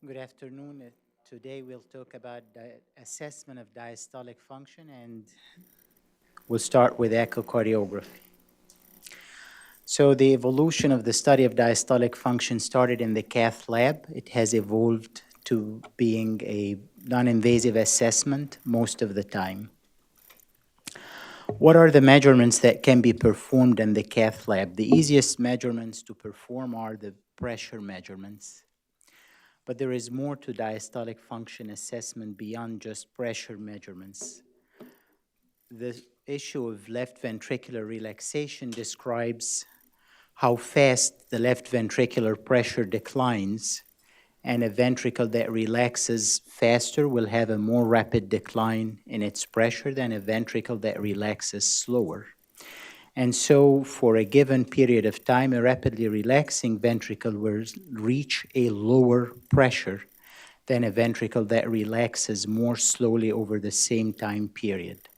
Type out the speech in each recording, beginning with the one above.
Good afternoon. Today we'll talk about assessment of diastolic function, and we'll start with echocardiography. So the evolution of the study of diastolic function started in the cath lab. It has evolved to being a non-invasive assessment most of the time. What are the measurements that can be performed in the cath lab? The easiest measurements to perform are the pressure measurements. But there is more to diastolic function assessment beyond just pressure measurements. The issue of left ventricular relaxation describes how fast the left ventricular pressure declines, and a ventricle that relaxes faster will have a more rapid decline in its pressure than a ventricle that relaxes slower. And so for a given period of time, a rapidly relaxing ventricle will reach a lower pressure than a ventricle that relaxes more slowly over the same time period.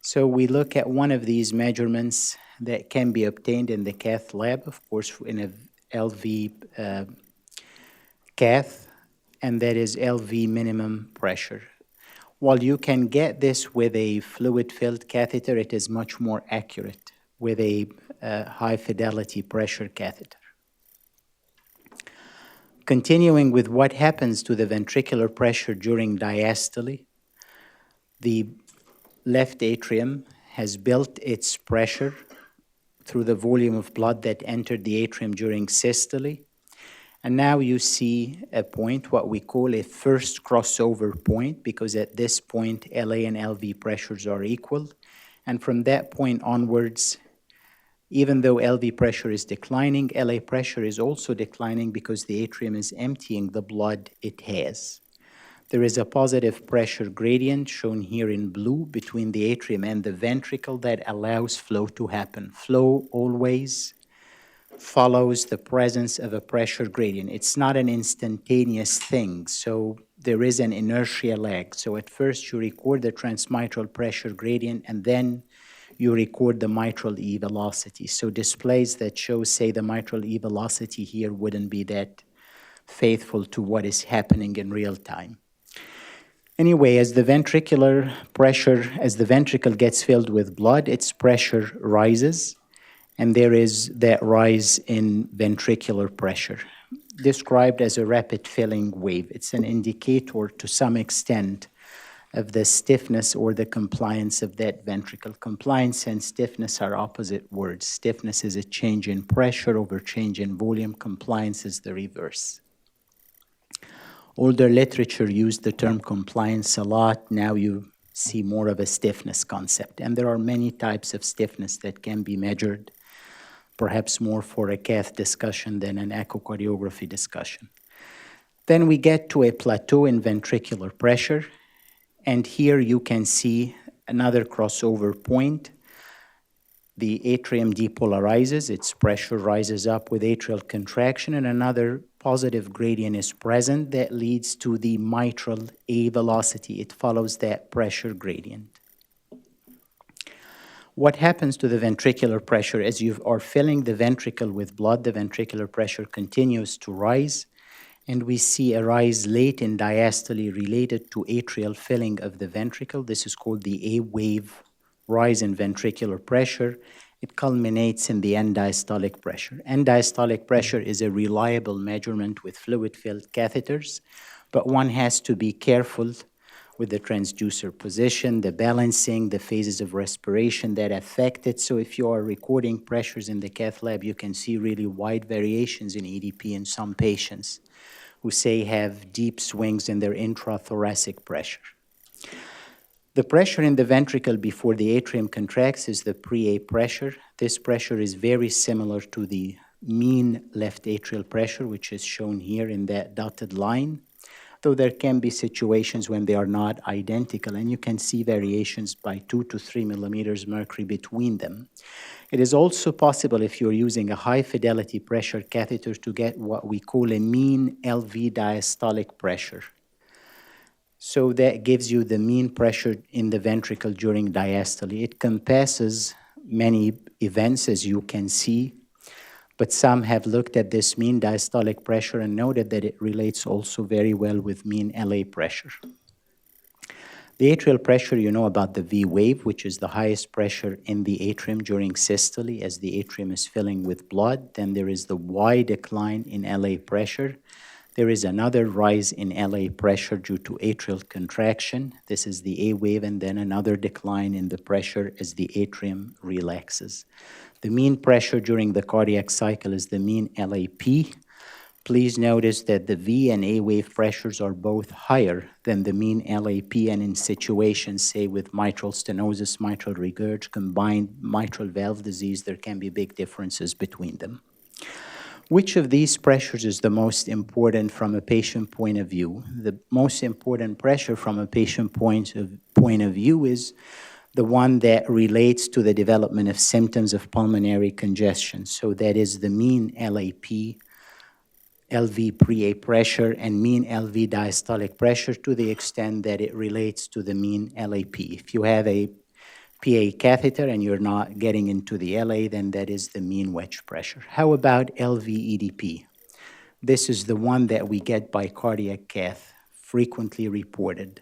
So we look at one of these measurements that can be obtained in the cath lab, of course, in a LV cath, and that is LV minimum pressure. While you can get this with a fluid-filled catheter, it is much more accurate with a high-fidelity pressure catheter. Continuing with what happens to the ventricular pressure during diastole, the left atrium has built its pressure through the volume of blood that entered the atrium during systole. And now you see a point, what we call a first crossover point, because at this point, LA and LV pressures are equal. And from that point onwards, even though LV pressure is declining, LA pressure is also declining because the atrium is emptying the blood it has. There is a positive pressure gradient shown here in blue between the atrium and the ventricle that allows flow to happen. Flow always follows the presence of a pressure gradient. It's not an instantaneous thing, so there is an inertia lag. So at first you record the transmitral pressure gradient, and then you record the mitral E velocity. So displays that show, say, the mitral E velocity here wouldn't be that faithful to what is happening in real time. Anyway, as the ventricular pressure, as the ventricle gets filled with blood, its pressure rises, and there is that rise in ventricular pressure, described as a rapid filling wave. It's an indicator to some extent of the stiffness or the compliance of that ventricle. Compliance and stiffness are opposite words. Stiffness is a change in pressure over change in volume. Compliance is the reverse. Older literature used the term compliance a lot. Now you see more of a stiffness concept. And there are many types of stiffness that can be measured, perhaps more for a cath discussion than an echocardiography discussion. Then we get to a plateau in ventricular pressure, and here you can see another crossover point. The atrium depolarizes, its pressure rises up with atrial contraction, and another positive gradient is present that leads to the mitral A velocity. It follows that pressure gradient. What happens to the ventricular pressure? As you are filling the ventricle with blood, the ventricular pressure continues to rise, and we see a rise late in diastole related to atrial filling of the ventricle. This is called the A-wave rise in ventricular pressure. It culminates in the end diastolic pressure. End diastolic pressure is a reliable measurement with fluid-filled catheters, but one has to be careful with the transducer position, the balancing, the phases of respiration that affect it. So if you are recording pressures in the cath lab, you can see really wide variations in EDP in some patients who, say, have deep swings in their intrathoracic pressure. The pressure in the ventricle before the atrium contracts is the pre-A pressure. This pressure is very similar to the mean left atrial pressure, which is shown here in that dotted line, though there can be situations when they are not identical, and you can see variations by 2 to 3 millimeters mercury between them. It is also possible, if you're using a high-fidelity pressure catheter, to get what we call a mean LV diastolic pressure. So that gives you the mean pressure in the ventricle during diastole. It compasses many events, as you can see, But some have looked at this mean diastolic pressure and noted that it relates also very well with mean LA pressure. The atrial pressure, you know about the V wave, which is the highest pressure in the atrium during systole as the atrium is filling with blood. Then there is the Y decline in LA pressure. There is another rise in LA pressure due to atrial contraction. This is the A wave, and then another decline in the pressure as the atrium relaxes. The mean pressure during the cardiac cycle is the mean LAP. Please notice that the V and A wave pressures are both higher than the mean LAP, and in situations, say, with mitral stenosis, mitral regurg, combined mitral valve disease, there can be big differences between them. Which of these pressures is the most important from a patient point of view? The most important pressure from a patient point of view is the one that relates to the development of symptoms of pulmonary congestion. So that is the mean LAP, LV pre-A pressure, and mean LV diastolic pressure to the extent that it relates to the mean LAP. If you have a PA catheter and you're not getting into the LA, then that is the mean wedge pressure. How about LV EDP? This is the one that we get by cardiac cath, frequently reported.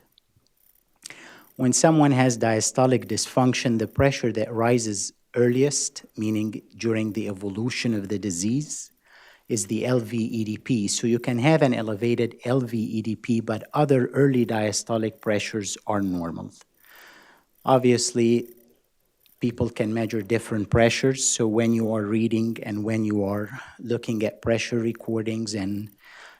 When someone has diastolic dysfunction, the pressure that rises earliest, meaning during the evolution of the disease, is the LV EDP. So you can have an elevated LV EDP, but other early diastolic pressures are normal. Obviously, people can measure different pressures, so when you are reading and when you are looking at pressure recordings and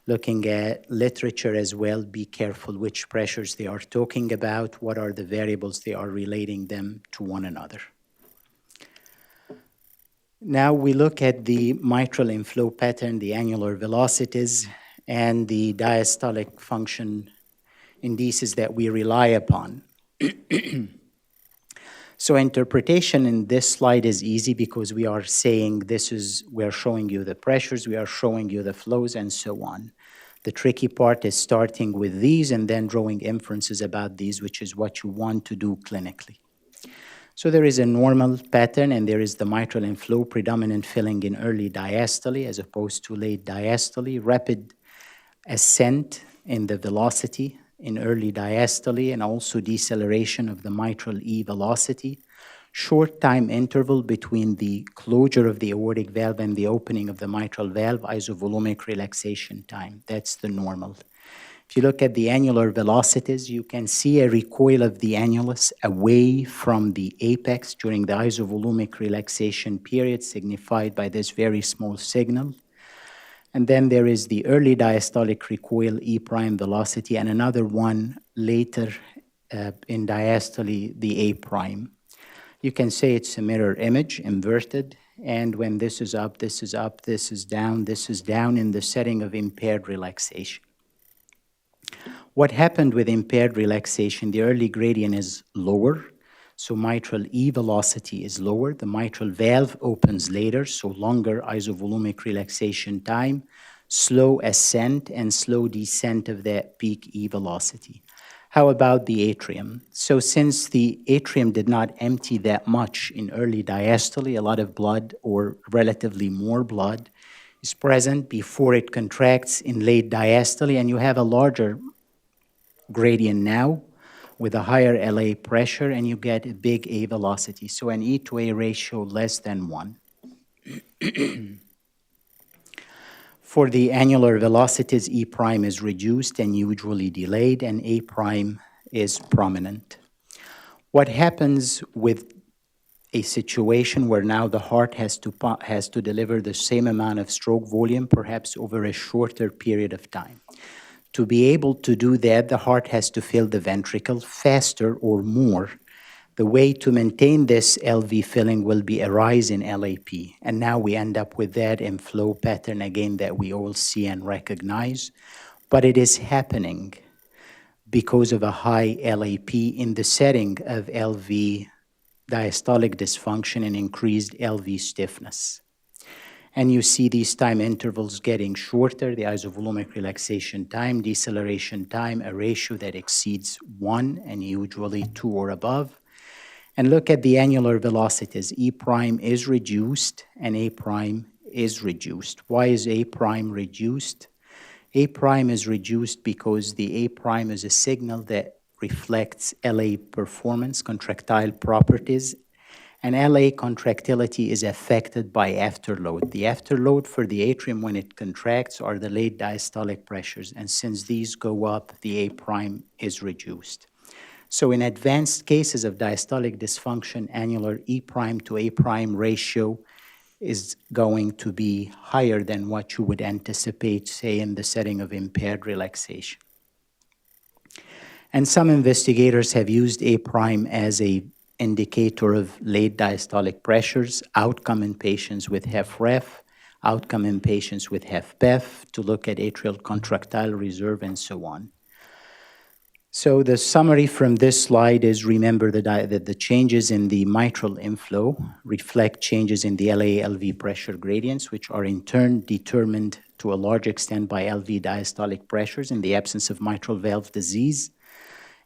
looking at literature as well, be careful which pressures they are talking about, what are the variables they are relating them to one another. Now we look at the mitral inflow pattern, the annular velocities, and the diastolic function indices that we rely upon. So interpretation in this slide is easy because we are saying we're showing you the pressures, we are showing you the flows, and so on. The tricky part is starting with these and then drawing inferences about these, which is what you want to do clinically. So there is a normal pattern, and there is the mitral inflow, predominant filling in early diastole as opposed to late diastole, rapid ascent in the velocity in early diastole, and also deceleration of the mitral E velocity, short time interval between the closure of the aortic valve and the opening of the mitral valve, isovolumic relaxation time. That's the normal. If you look at the annular velocities, you can see a recoil of the annulus away from the apex during the isovolumic relaxation period, signified by this very small signal. And then there is the early diastolic recoil E prime velocity, and another one later in diastole, the A prime. You can say it's a mirror image, inverted, and when this is up, this is up, this is down in the setting of impaired relaxation. What happened with impaired relaxation? The early gradient is lower, so mitral E velocity is lower. The mitral valve opens later, so longer isovolumic relaxation time, slow ascent and slow descent of that peak E velocity. How about the atrium? So since the atrium did not empty that much in early diastole, a lot of blood, or relatively more blood, is present before it contracts in late diastole, and you have a larger gradient now with a higher LA pressure, and you get a big A velocity, so an E to A ratio less than 1. For the annular velocities, E prime is reduced and usually delayed, and A prime is prominent. What happens with a situation where now the heart has to deliver the same amount of stroke volume, perhaps over a shorter period of time? To be able to do that, the heart has to fill the ventricle faster or more. The way to maintain this LV filling will be a rise in LAP. And now we end up with that inflow pattern again that we all see and recognize. But it is happening because of a high LAP in the setting of LV diastolic dysfunction and increased LV stiffness. And you see these time intervals getting shorter, the isovolumic relaxation time, deceleration time, a ratio that exceeds 1 and usually 2 or above. And look at the annular velocities. E prime is reduced and A prime is reduced. Why is A prime reduced? A prime is reduced because the A prime is a signal that reflects LA performance, contractile properties, and LA contractility is affected by afterload. The afterload for the atrium when it contracts are the late diastolic pressures, and since these go up, the A prime is reduced. So in advanced cases of diastolic dysfunction, annular E prime to A prime ratio is going to be higher than what you would anticipate, say, in the setting of impaired relaxation. And some investigators have used A prime as an indicator of late diastolic pressures, outcome in patients with HFrEF, outcome in patients with HFpEF, to look at atrial contractile reserve and so on. So the summary from this slide is, remember that the changes in the mitral inflow reflect changes in the LA-LV pressure gradients, which are in turn determined to a large extent by LV diastolic pressures in the absence of mitral valve disease.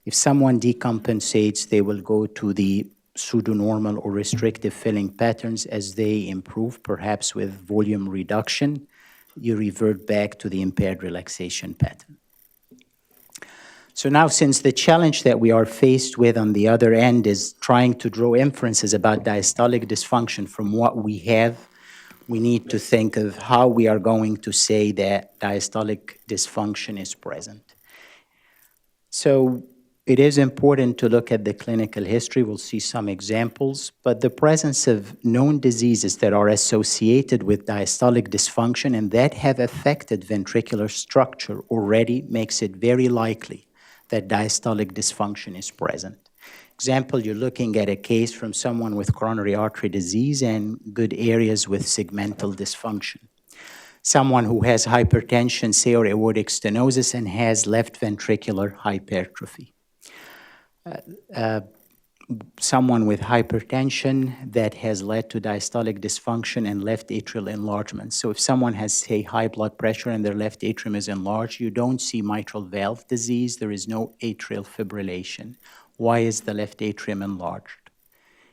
If someone decompensates, they will go to the pseudonormal or restrictive filling patterns. As they improve, perhaps with volume reduction, you revert back to the impaired relaxation pattern. So now, since the challenge that we are faced with on the other end is trying to draw inferences about diastolic dysfunction from what we have, we need to think of how we are going to say that diastolic dysfunction is present. So it is important to look at the clinical history. We'll see some examples, but the presence of known diseases that are associated with diastolic dysfunction and that have affected ventricular structure already makes it very likely that diastolic dysfunction is present. Example, you're looking at a case from someone with coronary artery disease and good areas with segmental dysfunction. Someone who has hypertension, say, or aortic stenosis and has left ventricular hypertrophy. Someone with hypertension that has led to diastolic dysfunction and left atrial enlargement. So if someone has, say, high blood pressure and their left atrium is enlarged, you don't see mitral valve disease. There is no atrial fibrillation. Why is the left atrium enlarged?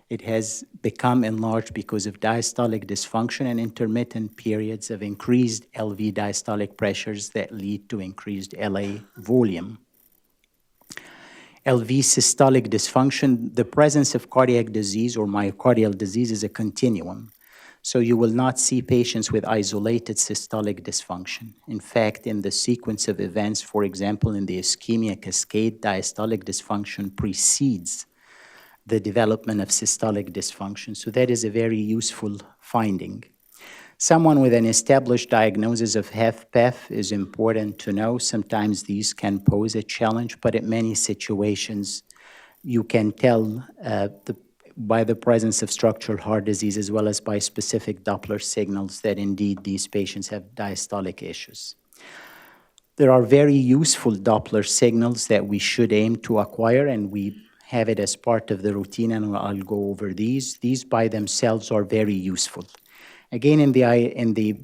It has become enlarged because of diastolic dysfunction and intermittent periods of increased LV diastolic pressures that lead to increased LA volume. LV systolic dysfunction, the presence of cardiac disease or myocardial disease is a continuum. So you will not see patients with isolated systolic dysfunction. In fact, in the sequence of events, for example, in the ischemia cascade, diastolic dysfunction precedes the development of systolic dysfunction. So that is a very useful finding. Someone with an established diagnosis of HFpEF is important to know. Sometimes these can pose a challenge, but in many situations, you can tell by the presence of structural heart disease as well as by specific Doppler signals that indeed these patients have diastolic issues. There are very useful Doppler signals that we should aim to acquire, and we have it as part of the routine, and I'll go over these. These by themselves are very useful. Again, in the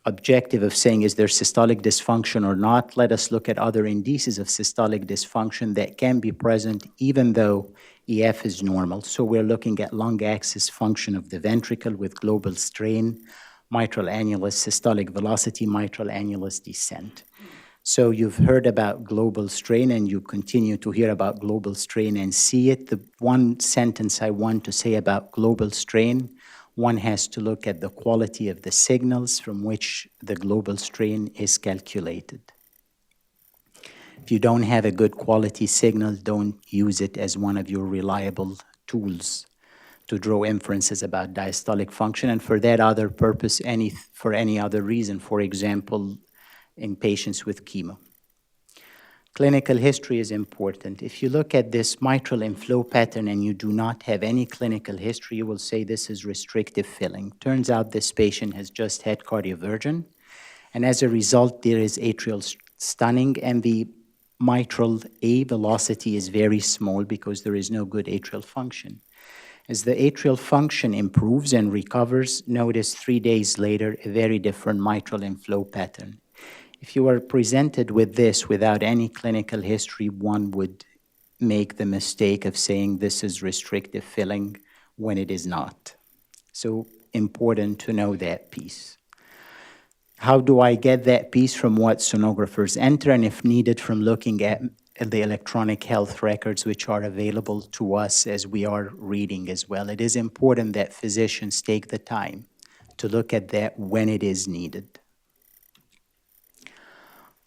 objective of saying, is there systolic dysfunction or not, let us look at other indices of systolic dysfunction that can be present even though EF is normal. So we're looking at lung axis function of the ventricle with global strain, mitral annulus, systolic velocity, mitral annulus descent. So you've heard about global strain and you continue to hear about global strain and see it. The one sentence I want to say about global strain, one has to look at the quality of the signals from which the global strain is calculated. If you don't have a good quality signal, don't use it as one of your reliable tools to draw inferences about diastolic function. And for that other purpose, for any other reason, for example, in patients with chemo. Clinical history is important. If you look at this mitral inflow pattern and you do not have any clinical history, you will say this is restrictive filling. Turns out this patient has just had cardioversion, and as a result, there is atrial stunning, and the mitral A velocity is very small because there is no good atrial function. As the atrial function improves and recovers, notice 3 days later, a very different mitral inflow pattern. If you are presented with this without any clinical history, one would make the mistake of saying this is restrictive filling when it is not. So important to know that piece. How do I get that piece? From what sonographers enter, and if needed, from looking at the electronic health records which are available to us as we are reading as well. It is important that physicians take the time to look at that when it is needed.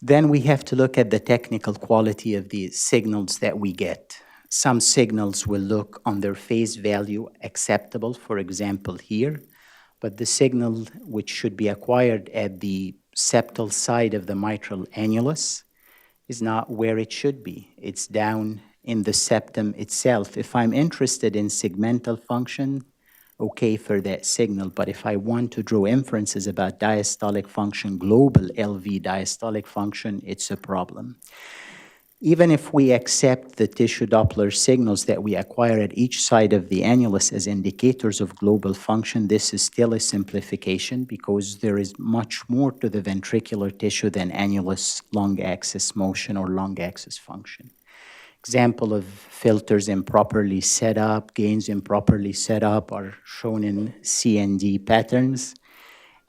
Then we have to look at the technical quality of the signals that we get. Some signals will look on their face value acceptable, for example here, but the signal which should be acquired at the septal side of the mitral annulus is not where it should be. It's down in the septum itself. If I'm interested in segmental function, okay for that signal, but if I want to draw inferences about diastolic function, global LV diastolic function, it's a problem. Even if we accept the tissue Doppler signals that we acquire at each side of the annulus as indicators of global function, this is still a simplification because there is much more to the ventricular tissue than annulus lung axis motion or lung axis function. Example of filters improperly set up, gains improperly set up are shown in CND patterns,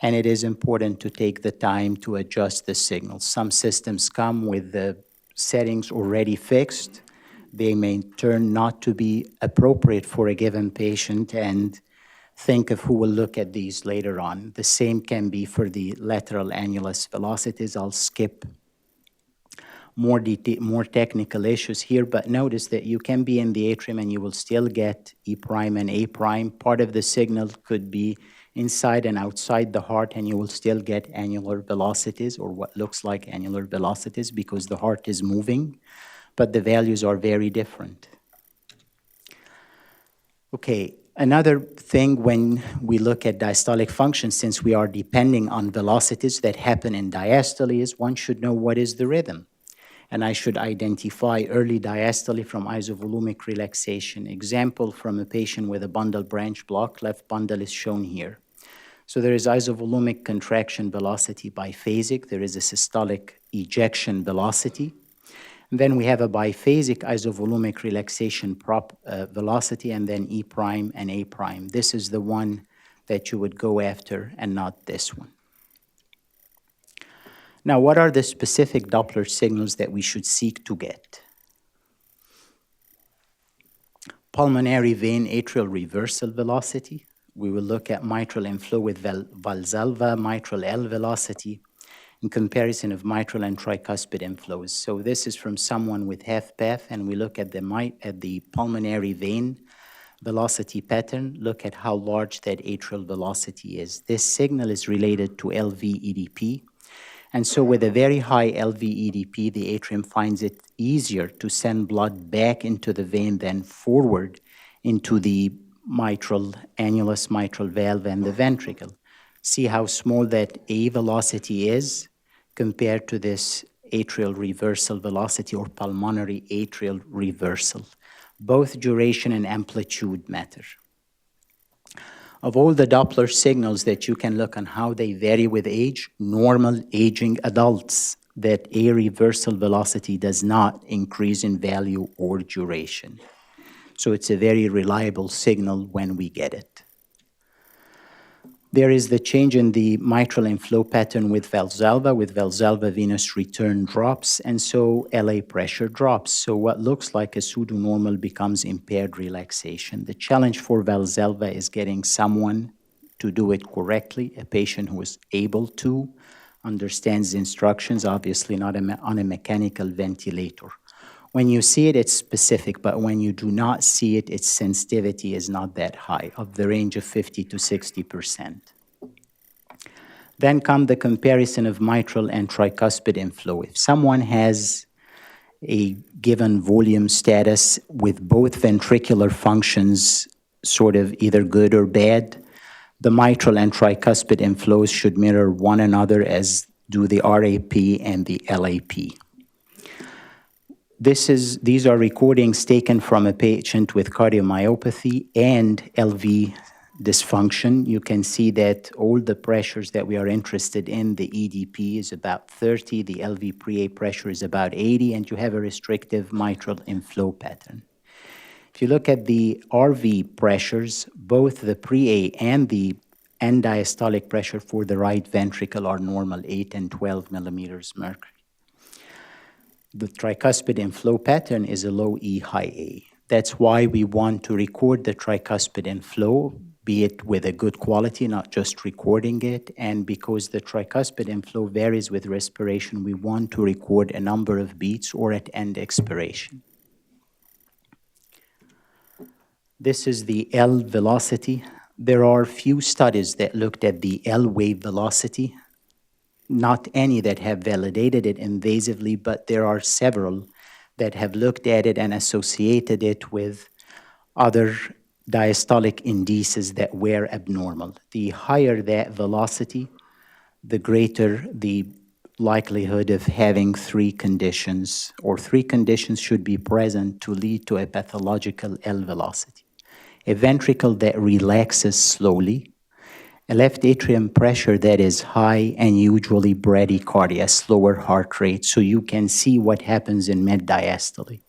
and it is important to take the time to adjust the signals. Some systems come with the settings already fixed. They may turn not to be appropriate for a given patient, and think of who will look at these later on. The same can be for the lateral annulus velocities. I'll skip more technical issues here, but notice that you can be in the atrium and you will still get E prime and A prime. Part of the signal could be inside and outside the heart, and you will still get annular velocities or what looks like annular velocities because the heart is moving, but the values are very different. Okay, another thing when we look at diastolic function, since we are depending on velocities that happen in diastole, is one should know what is the rhythm. And I should identify early diastole from isovolumic relaxation. Example from a patient with a bundle branch block, left bundle is shown here. So there is isovolumic contraction velocity biphasic, there is a systolic ejection velocity, and then we have a biphasic isovolumic relaxation velocity, and then E prime and A prime. This is the one that you would go after and not this one. Now, what are the specific Doppler signals that we should seek to get? Pulmonary vein atrial reversal velocity. We will look at mitral inflow with Valsalva, mitral L velocity, in comparison of mitral and tricuspid inflows. So this is from someone with HFpEF, and we look at the pulmonary vein velocity pattern, look at how large that atrial velocity is. This signal is related to LV EDP. And so with a very high LV EDP, the atrium finds it easier to send blood back into the vein than forward into the mitral annulus, mitral valve, and the ventricle. See how small that A velocity is compared to this atrial reversal velocity or pulmonary atrial reversal. Both duration and amplitude matter. Of all the Doppler signals that you can look on how they vary with age, normal aging adults, that A reversal velocity does not increase in value or duration. So it's a very reliable signal when we get it. There is the change in the mitral inflow pattern with Valsalva. With Valsalva, venous return drops, and so LA pressure drops. So what looks like a pseudo-normal becomes impaired relaxation. The challenge for Valsalva is getting someone to do it correctly, a patient who is able to, understands the instructions, obviously not on a mechanical ventilator. When you see it, it's specific, but when you do not see it, its sensitivity is not that high, of the range of 50 to 60%. Then come the comparison of mitral and tricuspid inflow. If someone has a given volume status with both ventricular functions sort of either good or bad, the mitral and tricuspid inflows should mirror one another, as do the RAP and the LAP. These are recordings taken from a patient with cardiomyopathy and LV dysfunction. You can see that all the pressures that we are interested in, the EDP is about 30, the LV pre-A pressure is about 80, and you have a restrictive mitral inflow pattern. If you look at the RV pressures, both the pre-A and the and diastolic pressure for the right ventricle are normal, 8 and 12 millimeters mercury. The tricuspid inflow pattern is a low E, high A. That's why we want to record the tricuspid inflow, be it with a good quality, not just recording it. And because the tricuspid inflow varies with respiration, we want to record a number of beats or at end expiration. This is the L velocity. There are few studies that looked at the L-wave velocity. Not any that have validated it invasively, but there are several that have looked at it and associated it with other diastolic indices that were abnormal. The higher that velocity, the greater the likelihood of having three conditions, or three conditions should be present to lead to a pathological L velocity. A ventricle that relaxes slowly, a left atrium pressure that is high and usually bradycardia, slower heart rate, so you can see what happens in mid-diastole.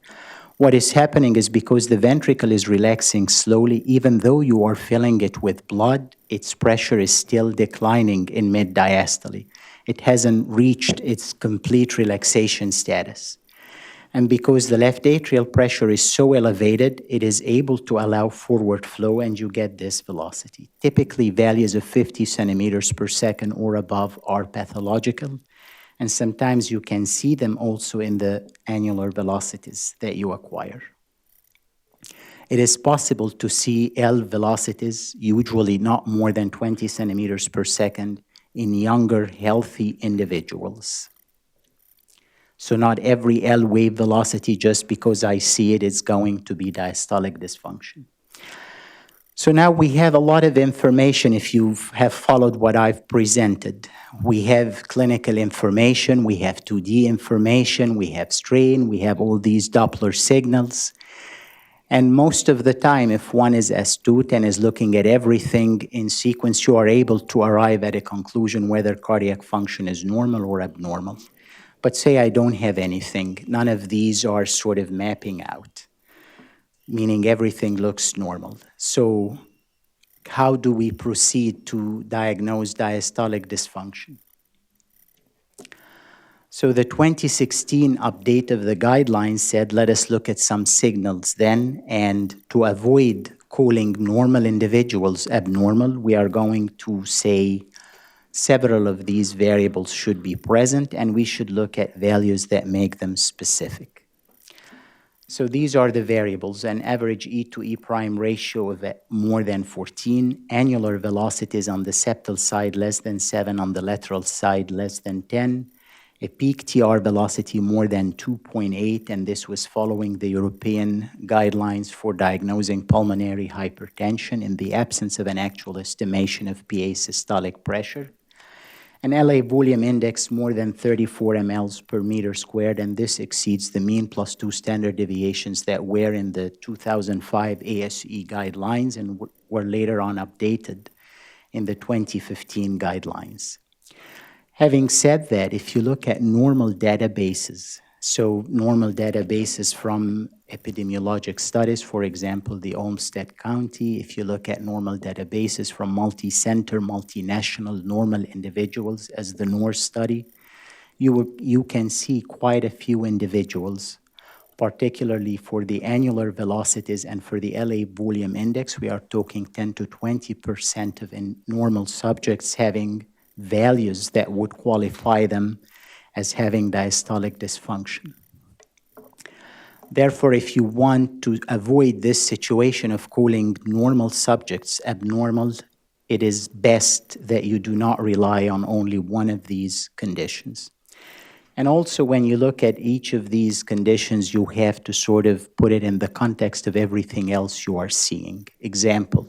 What is happening is because the ventricle is relaxing slowly, even though you are filling it with blood, its pressure is still declining in mid-diastole. It hasn't reached its complete relaxation status. And because the left atrial pressure is so elevated, it is able to allow forward flow and you get this velocity. Typically, values of 50 centimeters per second or above are pathological, and sometimes you can see them also in the annular velocities that you acquire. It is possible to see L velocities, usually not more than 20 centimeters per second, in younger, healthy individuals. So not every L-wave velocity, just because I see it, is going to be diastolic dysfunction. So now we have a lot of information if you have followed what I've presented. We have clinical information, we have 2D information, we have strain, we have all these Doppler signals. And most of the time, if one is astute and is looking at everything in sequence, you are able to arrive at a conclusion whether cardiac function is normal or abnormal. But say I don't have anything, none of these are sort of mapping out, meaning everything looks normal. So how do we proceed to diagnose diastolic dysfunction? So the 2016 update of the guidelines said, let us look at some signals then, and to avoid calling normal individuals abnormal, we are going to say several of these variables should be present, and we should look at values that make them specific. So these are the variables: an average E to E prime ratio of more than 14, annular velocities on the septal side less than 7, on the lateral side less than 10, a peak TR velocity more than 2.8, and this was following the European guidelines for diagnosing pulmonary hypertension in the absence of an actual estimation of PA systolic pressure. An LA volume index more than 34 mLs per meter squared, and this exceeds the mean plus 2 standard deviations that were in the 2005 ASE guidelines and were later on updated in the 2015 guidelines. Having said that, if you look at normal databases, so normal databases from epidemiologic studies, for example, the Olmsted County, if you look at normal databases from multi-center, multinational normal individuals as the North study, you can see quite a few individuals, particularly for the annular velocities and for the LA volume index. We are talking 10 to 20% of normal subjects having values that would qualify them as having diastolic dysfunction. Therefore, if you want to avoid this situation of calling normal subjects abnormal, it is best that you do not rely on only one of these conditions. And also, when you look at each of these conditions, you have to sort of put it in the context of everything else you are seeing. Example,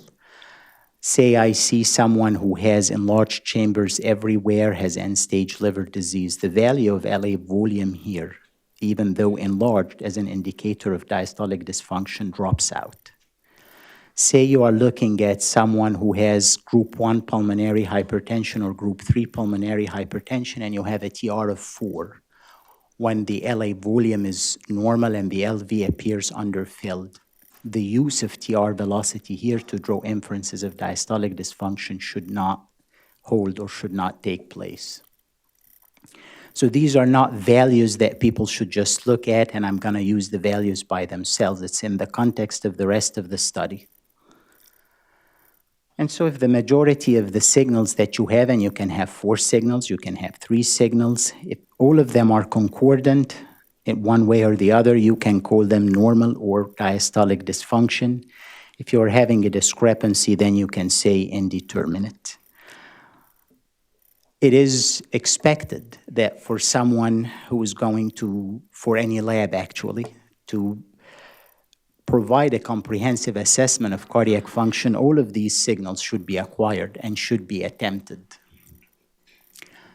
say I see someone who has enlarged chambers everywhere, has end-stage liver disease. The value of LA volume here, even though enlarged as an indicator of diastolic dysfunction, drops out. Say you are looking at someone who has group 1 pulmonary hypertension or group 3 pulmonary hypertension, and you have a TR of 4, when the LA volume is normal and the LV appears underfilled. the use of TR velocity here to draw inferences of diastolic dysfunction should not hold or should not take place. So these are not values that people should just look at, and I'm going to use the values by themselves. It's in the context of the rest of the study. And so if the majority of the signals that you have, and you can have 4 signals, you can have 3 signals, if all of them are concordant in one way or the other, you can call them normal or diastolic dysfunction. If you're having a discrepancy, then you can say indeterminate. It is expected that for someone who is going to, for any lab actually, to provide a comprehensive assessment of cardiac function, all of these signals should be acquired and should be attempted.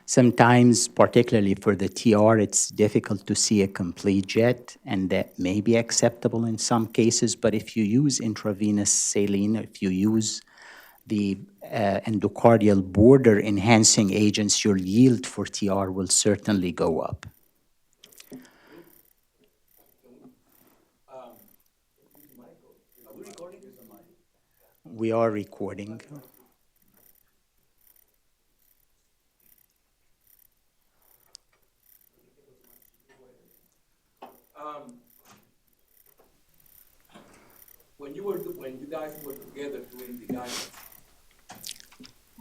Sometimes, particularly for the TR, it's difficult to see a complete jet, and that may be acceptable in some cases, but if you use intravenous saline, if you use the endocardial border enhancing agents, your yield for TR will certainly go up. We are recording. When you guys were together doing the guidance,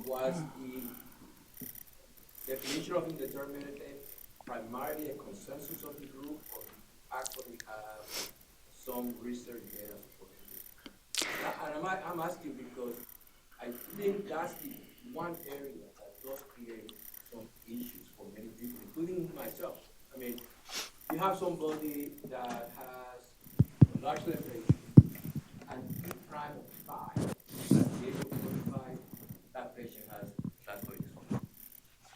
was the definition of indeterminate primarily a consensus of the group, or actually have some research data supporting this? And I'm asking because I think that's the one area that does create some issues for many people, including myself. I mean, you have somebody that has a large level and P prime of 5, that patient has diastolic dysfunction.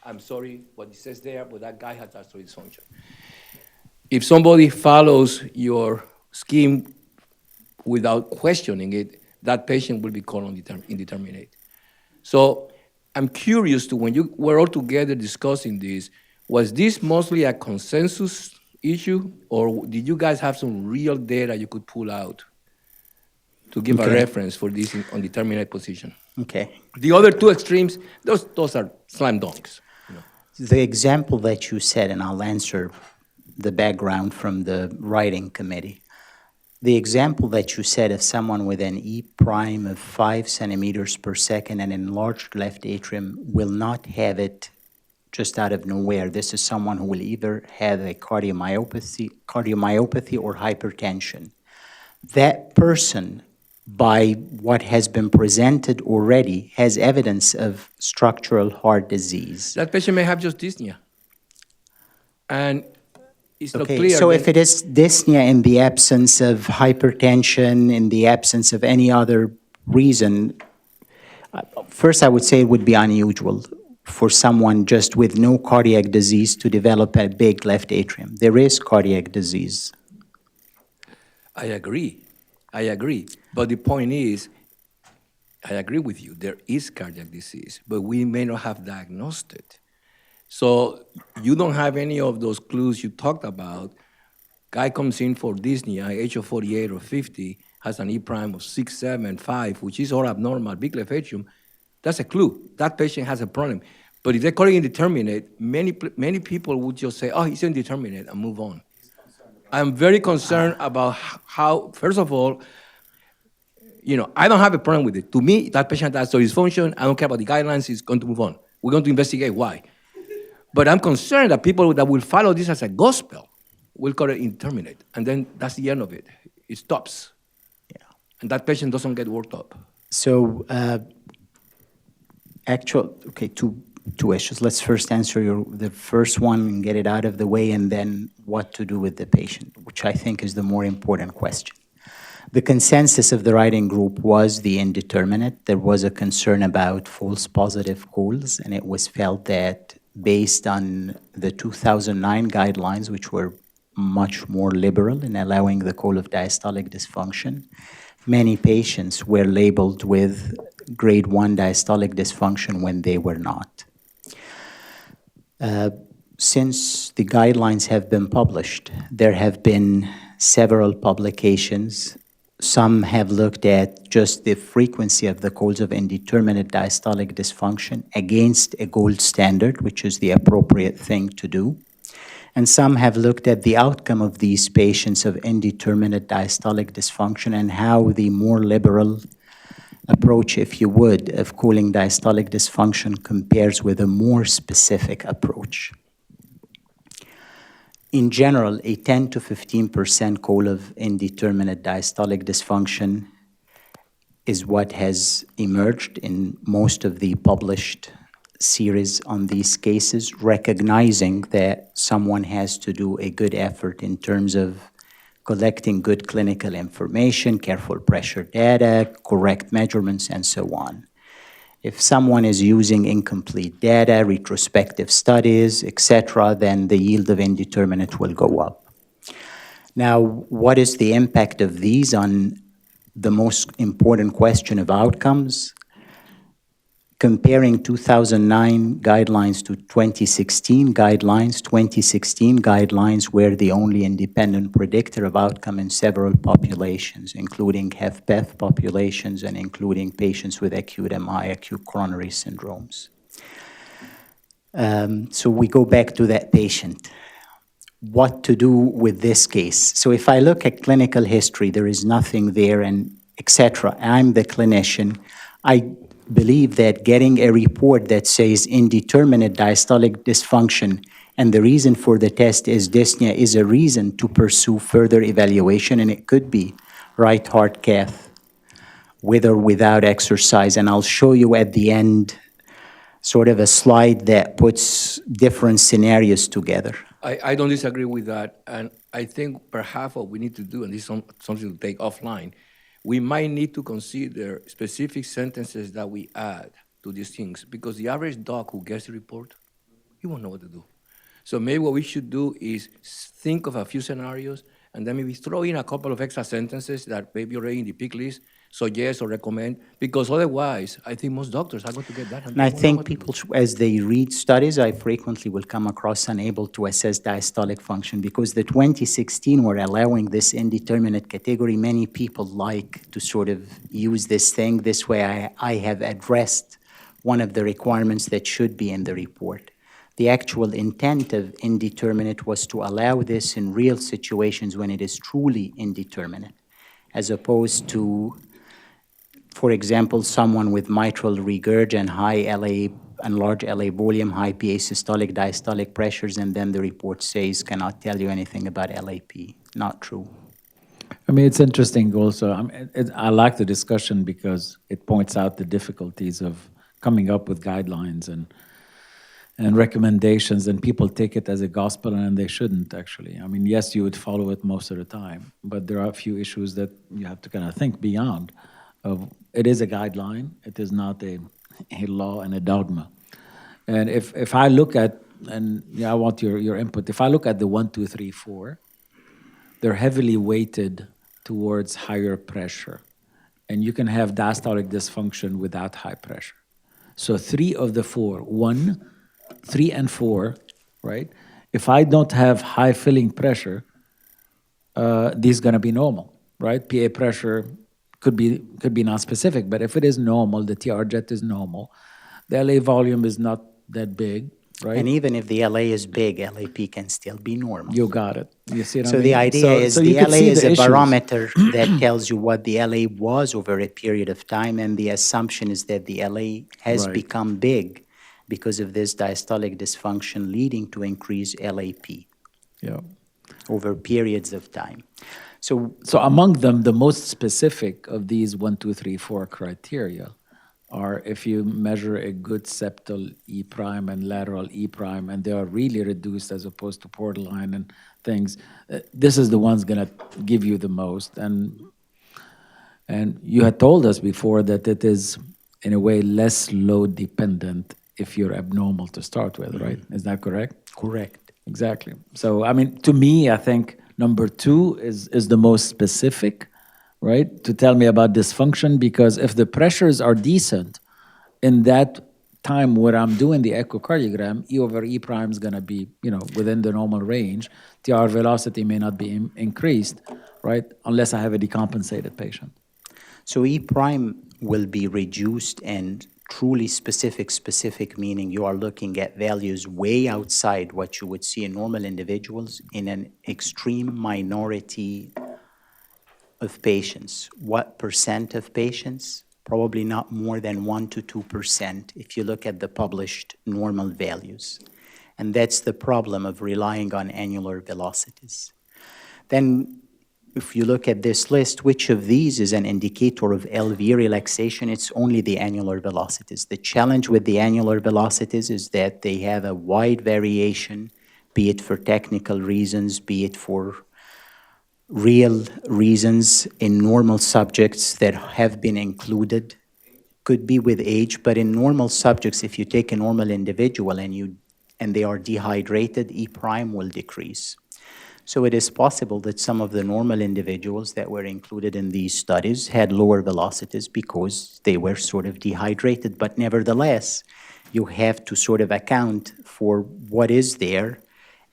I'm sorry what it says there, but that guy has diastolic dysfunction. If somebody follows your scheme without questioning it, that patient will be called indeterminate. So I'm curious to, when you were all together discussing this, was this mostly a consensus issue, or did you guys have some real data you could pull out to give a reference for this undeterminate position? Okay. The other two extremes, those are slam dunks. You know. The example that you said, and I'll answer the background from the writing committee. The example that you said of someone with an E prime of 5 centimeters per second and enlarged left atrium will not have it just out of nowhere. This is someone who will either have a cardiomyopathy or hypertension. That person, by what has been presented already, has evidence of structural heart disease. That patient may have just dyspnea. And it's not Okay, clear. so if it is dyspnea in the absence of hypertension, in the absence of any other reason, first I would say it would be unusual for someone just with no cardiac disease to develop a big left atrium. There is cardiac disease. I agree. But the point is, I agree with you, there is cardiac disease, but we may not have diagnosed it. So you don't have any of those clues you talked about. Guy comes in for dyspnea, age of 48 or 50, has an E prime of 6, 7, 5, which is all abnormal, big left atrium. That's a clue. That patient has a problem. But if they're calling indeterminate, many people would just say, oh, he's indeterminate, and move on. I'm very concerned about how, first of all, you know, I don't have a problem with it. To me, that patient has dysfunction. I don't care about the guidelines. He's going to move on. We're going to investigate why. But I'm concerned that people that will follow this as a gospel will call it indeterminate. And then that's the end of it. It stops. Yeah. And that patient doesn't get worked up. So, two issues. Let's first answer the first one and get it out of the way, and then what to do with the patient, which I think is the more important question. The consensus of the writing group was the indeterminate. There was a concern about false positive calls, and it was felt that based on the 2009 guidelines, which were much more liberal in allowing the call of diastolic dysfunction, many patients were labeled with grade 1 diastolic dysfunction when they were not. Since the guidelines have been published, there have been several publications Some have looked at just the frequency of the cause of indeterminate diastolic dysfunction against a gold standard, which is the appropriate thing to do. And some have looked at the outcome of these patients of indeterminate diastolic dysfunction and how the more liberal approach, if you would, of calling diastolic dysfunction compares with a more specific approach. In general, a 10 to 15% call of indeterminate diastolic dysfunction is what has emerged in most of the published series on these cases, recognizing that someone has to do a good effort in terms of collecting good clinical information, careful pressure data, correct measurements, and so on. If someone is using incomplete data, retrospective studies, etc., then the yield of indeterminate will go up. Now, what is the impact of these on the most important question of outcomes? Comparing 2009 guidelines to 2016 guidelines, 2016 guidelines were the only independent predictor of outcome in several populations, including HFpEF populations and including patients with acute MI, acute coronary syndromes. So we go back to that patient. What to do with this case? So if I look at clinical history, there is nothing there, and etc. I'm the clinician. I believe that getting a report that says indeterminate diastolic dysfunction and the reason for the test is dyspnea is a reason to pursue further evaluation, and it could be right heart cath with or without exercise. And I'll show you at the end sort of a slide that puts different scenarios together. I don't disagree with that, and I think perhaps what we need to do, and this is something to take offline, we might need to consider specific sentences that we add to these things, because the average doc who gets the report, he won't know what to do. So maybe what we should do is think of a few scenarios and then maybe throw in a couple of extra sentences that maybe already in the pick list, suggest or recommend, because otherwise, I think most doctors are going to get that. And I think people, as they read studies, I frequently will come across unable to assess diastolic function, because the 2016 were allowing this indeterminate category. Many people like to sort of use this thing. This way I have addressed one of the requirements that should be in the report. The actual intent of indeterminate was to allow this in real situations when it is truly indeterminate, as opposed to, for example, someone with mitral regurg and high LA and large LA volume, high PA systolic diastolic pressures, and then the report says cannot tell you anything about LAP. Not true. I mean, it's interesting also. I like the discussion because it points out the difficulties of coming up with guidelines and recommendations, and people take it as a gospel, and they shouldn't, actually. I mean, yes, you would follow it most of the time, but there are a few issues that you have to kind of think beyond. It is a guideline. It is not a law and a dogma. And if I look at, and yeah, I want your input, if I look at the 1, 2, 3, 4, they're heavily weighted towards higher pressure. And you can have diastolic dysfunction without high pressure. So 3 of the 4, 1, 3, and 4, right? If I don't have high filling pressure, this is going to be normal, right? PA pressure could be non-specific, but if it is normal, the TR jet is normal, the LA volume is not that big, right? And even if the LA is big, LAP can still be normal. You got it. You see what I So mean? the idea is the you could LA see is the a issues. barometer that tells you what the LA was over a period of time, and the assumption is that the LA has Right. become big because of this diastolic dysfunction leading to increased LAP Yeah. over periods of time. So among them, the most specific of these 1, 2, 3, 4 criteria are if you measure a good septal E prime and lateral E prime, and they are really reduced as opposed to borderline and things, this is the one's going to give you the most. And you had told us before that it is, in a way, less load dependent if you're abnormal to start with, right? Is that correct? correct. Exactly. So, I mean, to me, I think number 2 is the most specific, right? To tell me about dysfunction, because if the pressures are decent in that time where I'm doing the echocardiogram, E over E prime is going to be, within the normal range. TR velocity may not be increased, right? Unless I have a decompensated patient. So E prime will be reduced, and truly specific meaning you are looking at values way outside what you would see in normal individuals in an extreme minority of patients. What percent of patients? Probably not more than 1 to 2% if you look at the published normal values. And that's the problem of relying on annular velocities. Then if you look at this list, which of these is an indicator of LV relaxation? It's only the annular velocities. The challenge with the annular velocities is that they have a wide variation, be it for technical reasons, be it for real reasons in normal subjects that have been included. Could be with age, but in normal subjects, if you take a normal individual and they are dehydrated, E prime will decrease. So it is possible that some of the normal individuals that were included in these studies had lower velocities because they were sort of dehydrated. But nevertheless, you have to sort of account for what is there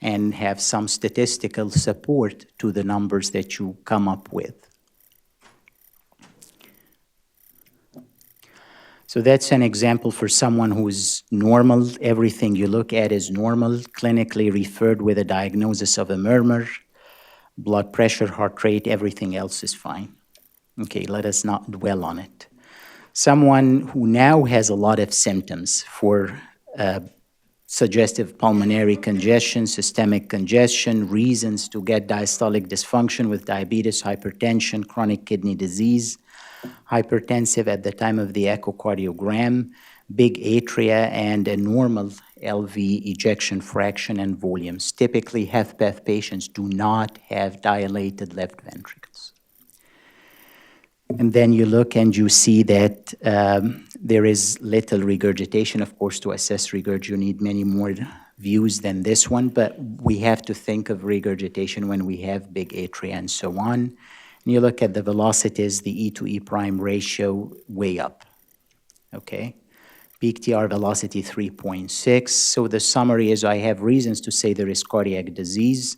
and have some statistical support to the numbers that you come up with. So that's an example for someone who's normal. Everything you look at is normal, clinically referred with a diagnosis of a murmur, blood pressure, heart rate, everything else is fine. Okay, let us not dwell on it. Someone who now has a lot of symptoms for suggestive pulmonary congestion, systemic congestion, reasons to get diastolic dysfunction with diabetes, hypertension, chronic kidney disease, hypertensive at the time of the echocardiogram, big atria, and a normal LV ejection fraction and volumes. Typically, HFpEF patients do not have dilated left ventricles. And then you look and you see that there is little regurgitation. Of course, to assess regurg, you need many more views than this one, but we have to think of regurgitation when we have big atria and so on. And you look at the velocities, the E to E prime ratio way up, okay? Peak TR velocity 3.6. So the summary is I have reasons to say there is cardiac disease.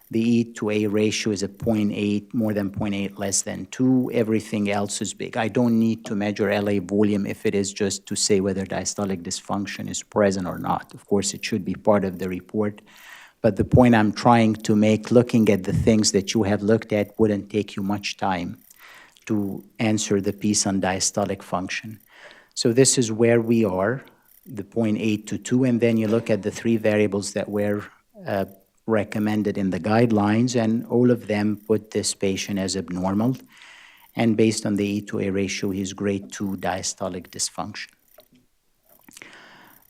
The E to A ratio is a 0.8, more than 0.8, less than 2. Everything else is big. I don't need to measure LA volume if it is just to say whether diastolic dysfunction is present or not. Of course, it should be part of the report. But the point I'm trying to make, looking at the things that you have looked at wouldn't take you much time to answer the piece on diastolic function. So this is where we are, the 0.8 to 2, and then you look at the 3 variables that were recommended in the guidelines, and all of them put this patient as abnormal. And based on the E to A ratio, he's grade 2 diastolic dysfunction.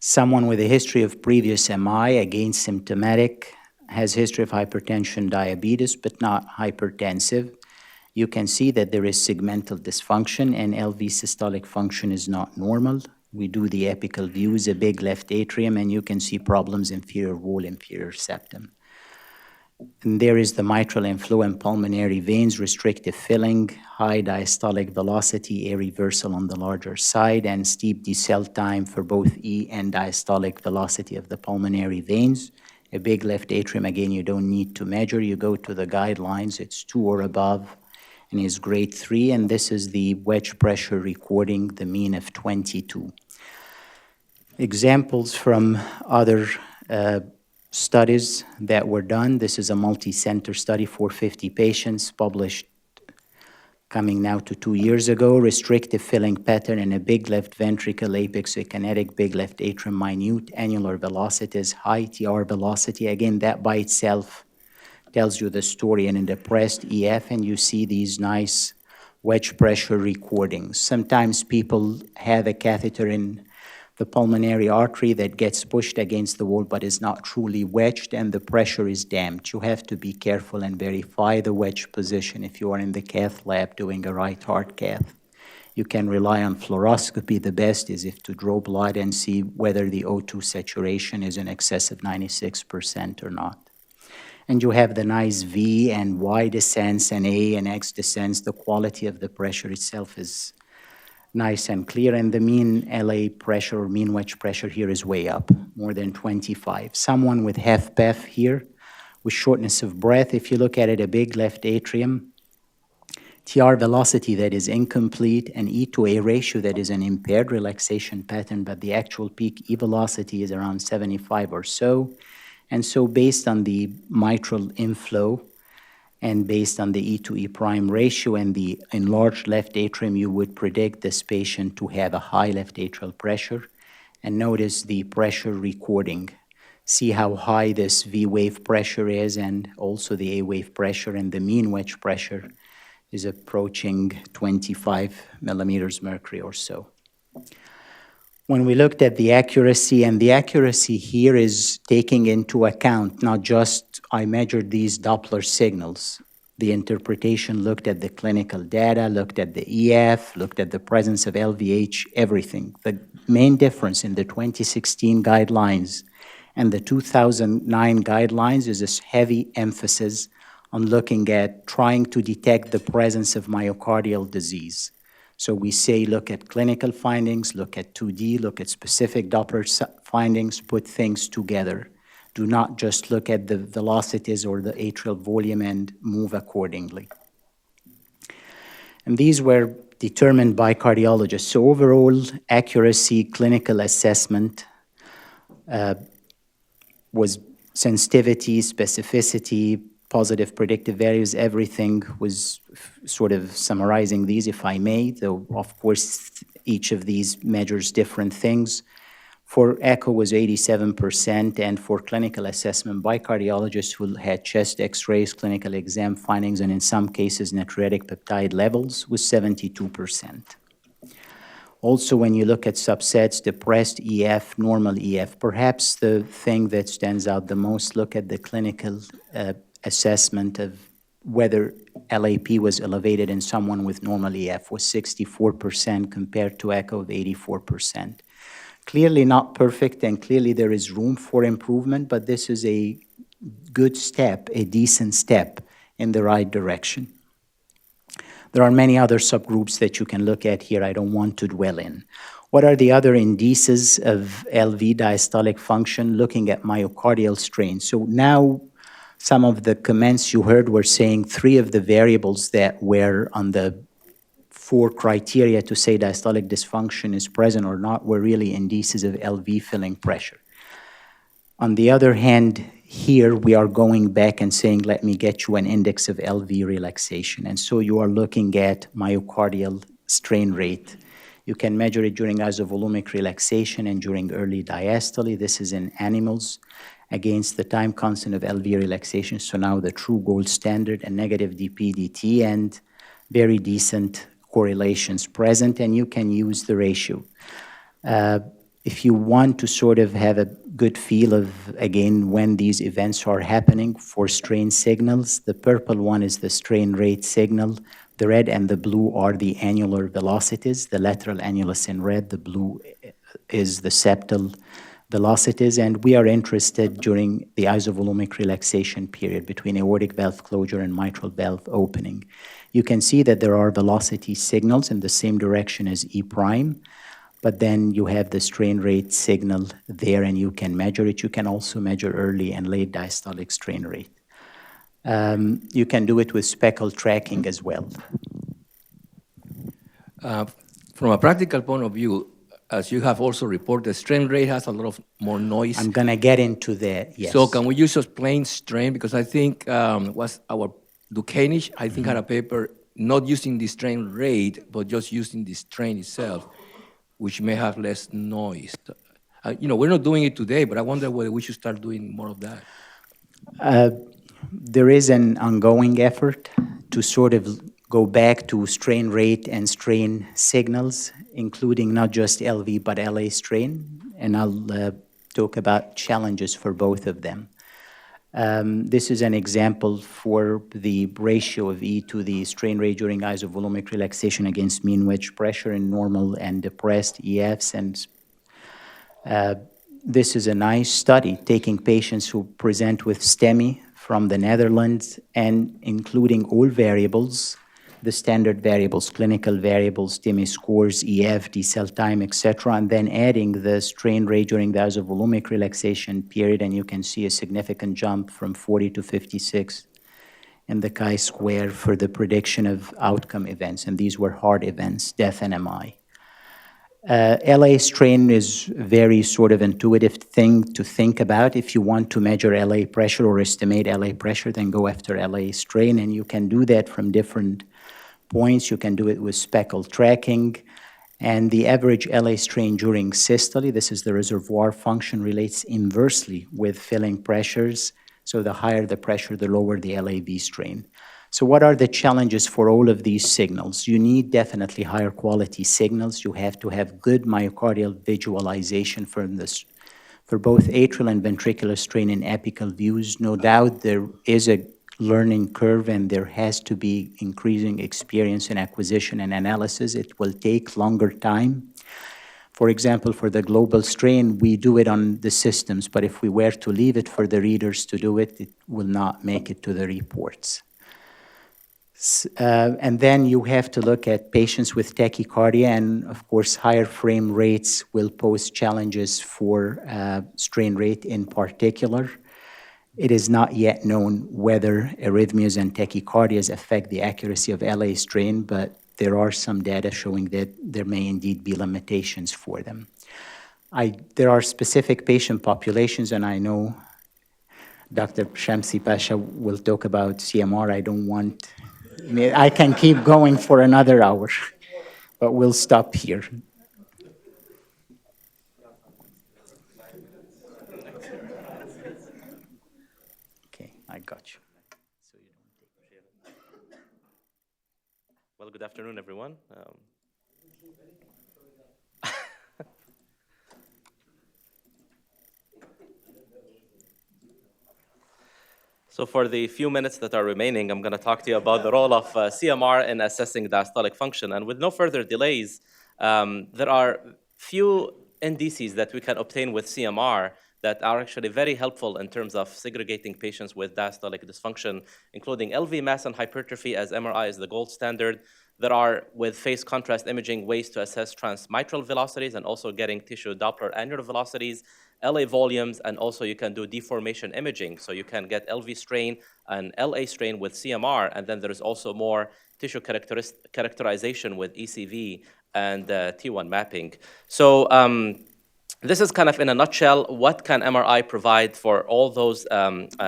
Someone with a history of previous MI, again symptomatic, has history of hypertension, diabetes, but not hypertensive. You can see that there is segmental dysfunction and LV systolic function is not normal. We do the apical views, a big left atrium, and you can see problems inferior wall, inferior septum. And there is the mitral inflow and pulmonary veins, restrictive filling, high diastolic velocity, a reversal on the larger side, and steep decel time for both E and diastolic velocity of the pulmonary veins. A big left atrium, again, you don't need to measure. You go to the guidelines, it's 2 or above, and is grade 3, and this is the wedge pressure recording, the mean of 22. Examples from other studies that were done. This is a multi-center study, 450 patients, published coming now to 2 years ago. Restrictive filling pattern in a big left ventricle, apex akinetic, big left atrium, minute annular velocities, high TR velocity. Again, that by itself tells you the story in a depressed EF, and you see these nice wedge pressure recordings. Sometimes people have a catheter in the pulmonary artery that gets pushed against the wall but is not truly wedged, and the pressure is damped. You have to be careful and verify the wedge position if you are in the cath lab doing a right heart cath. You can rely on fluoroscopy. The best is if to draw blood and see whether the O2 saturation is in excess of 96% or not. And you have the nice V and Y descents and A and X descents. The quality of the pressure itself is nice and clear, and the mean LA pressure or mean wedge pressure here is way up, more than 25. Someone with HFpEF here with shortness of breath, if you look at it, a big left atrium, TR velocity that is incomplete, and E to A ratio that is an impaired relaxation pattern, but the actual peak E velocity is around 75 or so. And so based on the mitral inflow and based on the E to E prime ratio and the enlarged left atrium, you would predict this patient to have a high left atrial pressure. And notice the pressure recording. See how high this V wave pressure is and also the A wave pressure, and the mean wedge pressure is approaching 25 millimeters mercury or so. When we looked at the accuracy, and the accuracy here is taking into account not just I measured these Doppler signals. The interpretation looked at the clinical data, looked at the EF, looked at the presence of LVH, everything. The main difference in the 2016 guidelines and the 2009 guidelines is this heavy emphasis on looking at trying to detect the presence of myocardial disease. So we say look at clinical findings, look at 2D, look at specific Doppler findings, put things together. Do not just look at the velocities or the atrial volume and move accordingly. And these were determined by cardiologists. So overall accuracy, clinical assessment was sensitivity, specificity, positive predictive values, everything was sort of summarizing these, if I may, though of course each of these measures different things. For echo was 87%, and for clinical assessment by cardiologists who had chest x-rays, clinical exam findings, and in some cases natriuretic peptide levels was 72%. Also, when you look at subsets, depressed EF, normal EF, perhaps the thing that stands out the most, look at the clinical assessment of whether LAP was elevated in someone with normal EF was 64% compared to echo of 84%. Clearly not perfect, and clearly there is room for improvement, but this is a good step, a decent step in the right direction. There are many other subgroups that you can look at here I don't want to dwell in. What are the other indices of LV diastolic function? Looking at myocardial strain. So now some of the comments you heard were saying 3 of the variables that were on the 4 criteria to say diastolic dysfunction is present or not were really indices of LV filling pressure. On the other hand, here we are going back and saying, let me get you an index of LV relaxation. And so you are looking at myocardial strain rate. You can measure it during isovolumic relaxation and during early diastole. This is in animals against the time constant of LV relaxation. So now the true gold standard and negative dPdt, and very decent correlations present, and you can use the ratio. If you want to sort of have a good feel of, again, when these events are happening for strain signals, the purple one is the strain rate signal. The red and the blue are the annular velocities, the lateral annulus in red, the blue is the septal velocities, and we are interested during the isovolumic relaxation period between aortic valve closure and mitral valve opening. You can see that there are velocity signals in the same direction as E prime, but then you have the strain rate signal there and you can measure it. You can also measure early and late diastolic strain rate. You can do it with speckle tracking as well. From a practical point of view, as you have also reported, strain rate has a lot of more noise. I'm going to get into that, yes. So can we use just plain strain? Because I think was our Dukanich, I think, had a paper not using the strain rate, but just using the strain itself, which may have less noise. We're not doing it today, but I wonder whether we should start doing more of that. There is an ongoing effort to sort of go back to strain rate and strain signals, including not just LV, but LA strain, and I'll talk about challenges for both of them. This is an example for the ratio of E to the strain rate during isovolumic relaxation against mean wedge pressure in normal and depressed EFs. And this is a nice study taking patients who present with STEMI from the Netherlands and including all variables, the standard variables, clinical variables, STEMI scores, EF, decel time, etc., and then adding the strain rate during the isovolumic relaxation period, and you can see a significant jump from 40 to 56 and the chi-square for the prediction of outcome events, and these were hard events, death and MI. LA strain is a very sort of intuitive thing to think about. If you want to measure LA pressure or estimate LA pressure, then go after LA strain, and you can do that from different points. You can do it with speckle tracking, and the average LA strain during systole, this is the reservoir function, relates inversely with filling pressures. So the higher the pressure, the lower the LAV strain. So what are the challenges for all of these signals? You need definitely higher quality signals. You have to have good myocardial visualization for both atrial and ventricular strain in apical views. No doubt there is a learning curve, and there has to be increasing experience in acquisition and analysis. It will take longer time. For example, for the global strain, we do it on the systems, but if we were to leave it for the readers to do it, it will not make it to the reports. And then you have to look at patients with tachycardia, and of course, higher frame rates will pose challenges for strain rate in particular. It is not yet known whether arrhythmias and tachycardias affect the accuracy of LA strain, but there are some data showing that there may indeed be limitations for them. There are specific patient populations, and I know Dr. Chamsi-Pasha will talk about CMR. I can keep going for another hour, but we'll stop here. Okay, I got you. Well, good afternoon, everyone. So for the few minutes that are remaining, I'm going to talk to you about the role of CMR in assessing diastolic function. And with no further delays, there are few indices that we can obtain with CMR that are actually very helpful in terms of segregating patients with diastolic dysfunction, including LV mass and hypertrophy, as MRI is the gold standard. There are, with phase contrast imaging, ways to assess transmitral velocities and also getting tissue Doppler annular velocities, LA volumes, and also you can do deformation imaging. So you can get LV strain and LA strain with CMR, and then there is also more tissue characterization with ECV and T1 mapping. So this is kind of in a nutshell, what can MRI provide for all those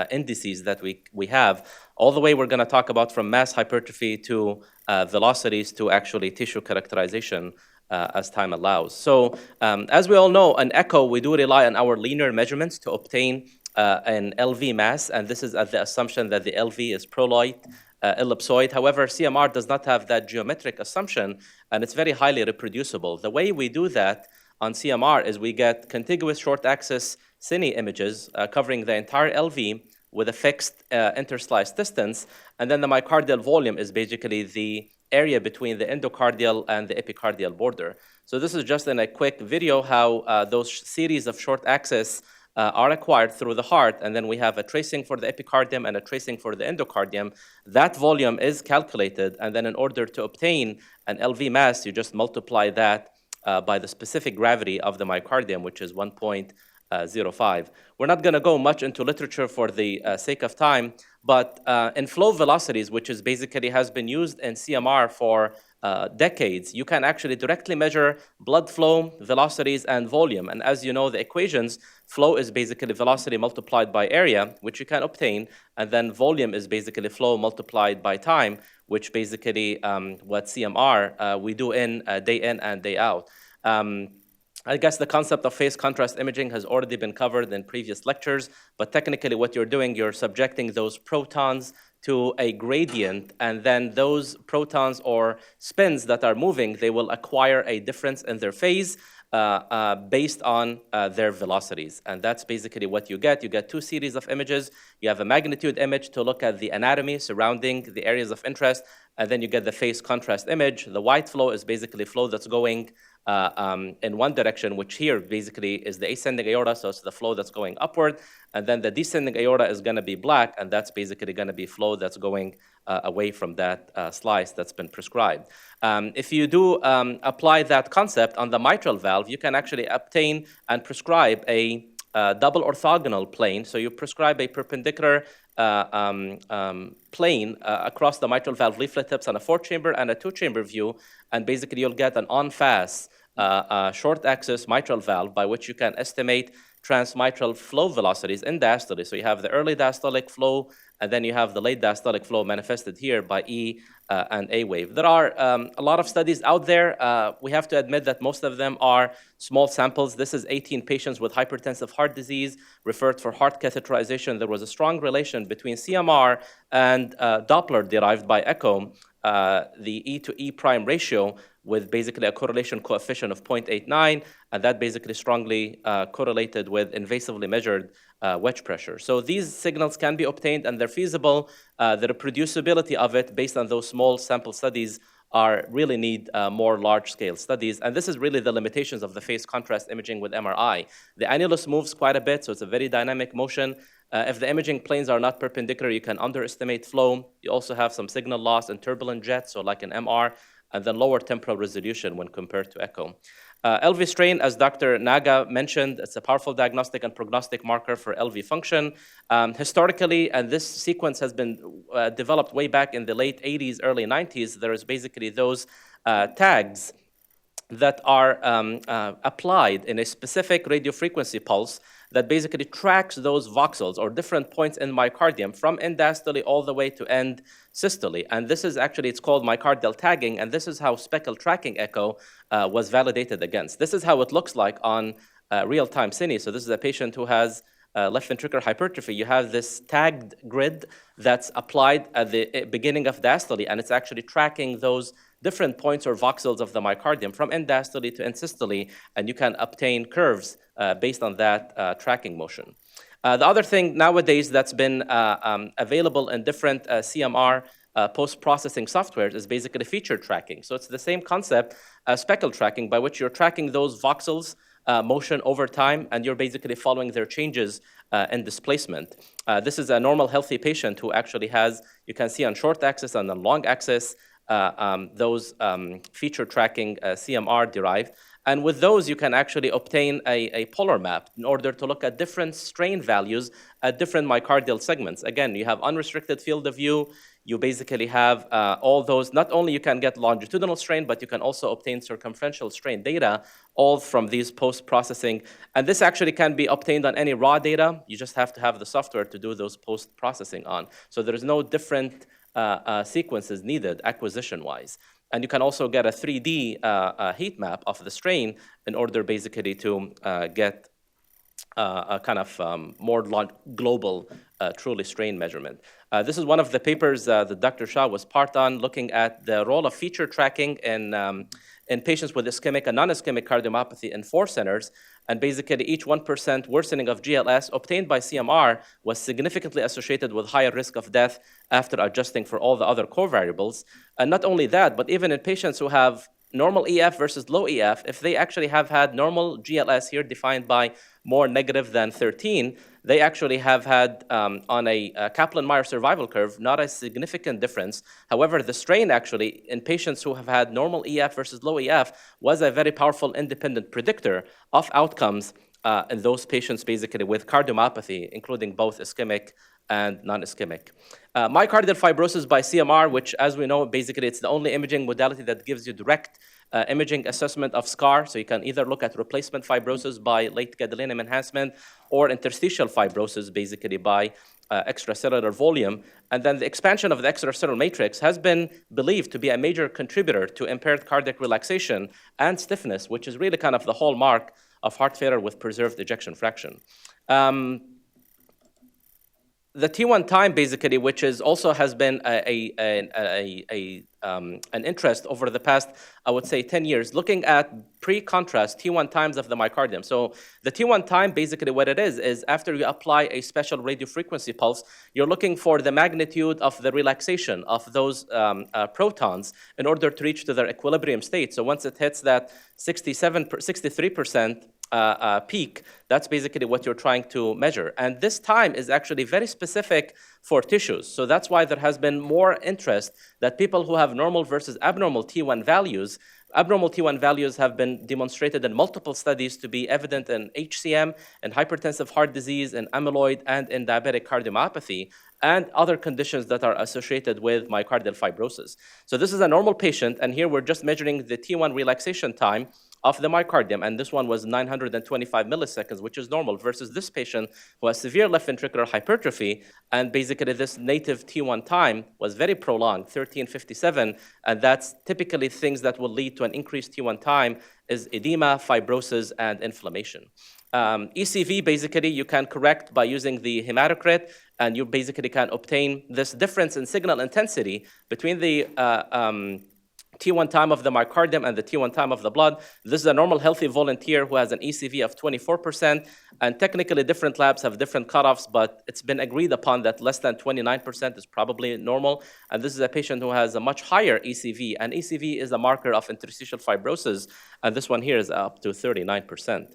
indices that we have. All the way we're going to talk about from mass, hypertrophy to velocities to actually tissue characterization as time allows. So as we all know, in echo, we do rely on our linear measurements to obtain an LV mass, and this is at the assumption that the LV is proloid, ellipsoid. However, CMR does not have that geometric assumption, and it's very highly reproducible. The way we do that on CMR is we get contiguous short axis cine images covering the entire LV with a fixed interslice distance, and then the myocardial volume is basically the area between the endocardial and the epicardial border. So this is just in a quick video how those series of short axis are acquired through the heart, and then we have a tracing for the epicardium and a tracing for the endocardium. That volume is calculated, and then in order to obtain an LV mass, you just multiply that by the specific gravity of the myocardium, which is 1.05. We're not going to go much into literature for the sake of time, but inflow velocities, which is basically has been used in CMR for decades, you can actually directly measure blood flow, velocities, and volume. And as you know, the equations, flow is basically velocity multiplied by area, which you can obtain, and then volume is basically flow multiplied by time, which basically what CMR we do day in and day out. I guess the concept of phase contrast imaging has already been covered in previous lectures, but technically what you're doing, you're subjecting those protons to a gradient, and then those protons or spins that are moving, they will acquire a difference in their phase based on their velocities. And that's basically what you get. You get two series of images. You have a magnitude image to look at the anatomy surrounding the areas of interest, and then you get the phase contrast image. The white flow is basically flow that's going in one direction, which here basically is the ascending aorta, so it's the flow that's going upward, and then the descending aorta is going to be black, and that's basically going to be flow that's going away from that slice that's been prescribed. If you do apply that concept on the mitral valve, you can actually obtain and prescribe a double orthogonal plane. So you prescribe a perpendicular plane across the mitral valve leaflet tips on a 4-chamber and a 2-chamber view, and basically you'll get an en-face short axis mitral valve by which you can estimate transmitral flow velocities in diastole. So you have the early diastolic flow, and then you have the late diastolic flow manifested here by E and A wave. There are a lot of studies out there. We have to admit that most of them are small samples. This is 18 patients with hypertensive heart disease referred for heart catheterization. There was a strong relation between CMR and Doppler derived by echo, the E to E prime ratio, with basically a correlation coefficient of 0.89, and that basically strongly correlated with invasively measured wedge pressure. So these signals can be obtained and they're feasible. The reproducibility of it based on those small sample studies really need more large-scale studies, and this is really the limitations of the phase contrast imaging with MRI. The annulus moves quite a bit, so it's a very dynamic motion. If the imaging planes are not perpendicular, you can underestimate flow. You also have some signal loss in turbulent jets, so like an MR, and then lower temporal resolution when compared to echo. LV strain, as Dr. Nagueh mentioned, it's a powerful diagnostic and prognostic marker for LV function. Historically, and this sequence has been developed way back in the late 80s, early 90s, there is basically those tags that are applied in a specific radiofrequency pulse that basically tracks those voxels or different points in myocardium from end diastole all the way to end systole. And this is actually, it's called myocardial tagging, and this is how speckle tracking echo was validated against. This is how it looks like on real-time cine. So this is a patient who has left ventricular hypertrophy. You have this tagged grid that's applied at the beginning of diastole, and it's actually tracking those different points or voxels of the myocardium from end diastole to end systole, and you can obtain curves based on that tracking motion. The other thing nowadays that's been available in different CMR post-processing softwares is basically feature tracking. So it's the same concept as speckle tracking, by which you're tracking those voxels motion over time, and you're basically following their changes in displacement. This is a normal healthy patient who actually has, you can see on short axis and on long axis, those feature tracking CMR derived. And with those, you can actually obtain a polar map in order to look at different strain values at different myocardial segments. Again, you have unrestricted field of view. You basically have all those. Not only you can get longitudinal strain, but you can also obtain circumferential strain data, all from these post-processing. And this actually can be obtained on any raw data. You just have to have the software to do those post-processing on. So there's no different sequences needed acquisition-wise. And you can also get a 3D heat map of the strain in order basically to get a kind of more global truly strain measurement. This is one of the papers that Dr. Shah was part on, looking at the role of feature tracking in patients with ischemic and non-ischemic cardiomyopathy in 4 centers. And basically each 1% worsening of GLS obtained by CMR was significantly associated with higher risk of death after adjusting for all the other covariables. And not only that, but even in patients who have normal EF versus low EF, if they actually have had normal GLS here defined by more negative than 13, they actually have had on a Kaplan-Meier survival curve not a significant difference. However, the strain actually in patients who have had normal EF versus low EF was a very powerful independent predictor of outcomes in those patients basically with cardiomyopathy, including both ischemic and non-ischemic. Myocardial fibrosis by CMR, which as we know, basically it's the only imaging modality that gives you direct imaging assessment of scar. So you can either look at replacement fibrosis by late gadolinium enhancement or interstitial fibrosis basically by extracellular volume. And then the expansion of the extracellular matrix has been believed to be a major contributor to impaired cardiac relaxation and stiffness, which is really kind of the hallmark of heart failure with preserved ejection fraction. The T1 time, basically, which is also has been an interest over the past, I would say, 10 years, looking at pre-contrast T1 times of the myocardium. So the T1 time, basically what it is after you apply a special radiofrequency pulse, you're looking for the magnitude of the relaxation of those protons in order to reach to their equilibrium state. So once it hits that 63% peak, that's basically what you're trying to measure. And this time is actually very specific for tissues. So that's why there has been more interest that people who have normal versus abnormal T1 values Abnormal T1 values have been demonstrated in multiple studies to be evident in HCM, in hypertensive heart disease, in amyloid, and in diabetic cardiomyopathy, and other conditions that are associated with myocardial fibrosis. So this is a normal patient, and here we're just measuring the T1 relaxation time of the myocardium, and this one was 925 milliseconds, which is normal, versus this patient who has severe left ventricular hypertrophy, and basically this native T1 time was very prolonged, 1357, and that's typically things that will lead to an increased T1 time is edema, fibrosis, and inflammation. ECV, basically, you can correct by using the hematocrit, and you basically can obtain this difference in signal intensity between the T1 time of the myocardium and the T1 time of the blood. This is a normal healthy volunteer who has an ECV of 24%, and technically different labs have different cutoffs, but it's been agreed upon that less than 29% is probably normal. And this is a patient who has a much higher ECV, and ECV is a marker of interstitial fibrosis, and this one here is up to 39%.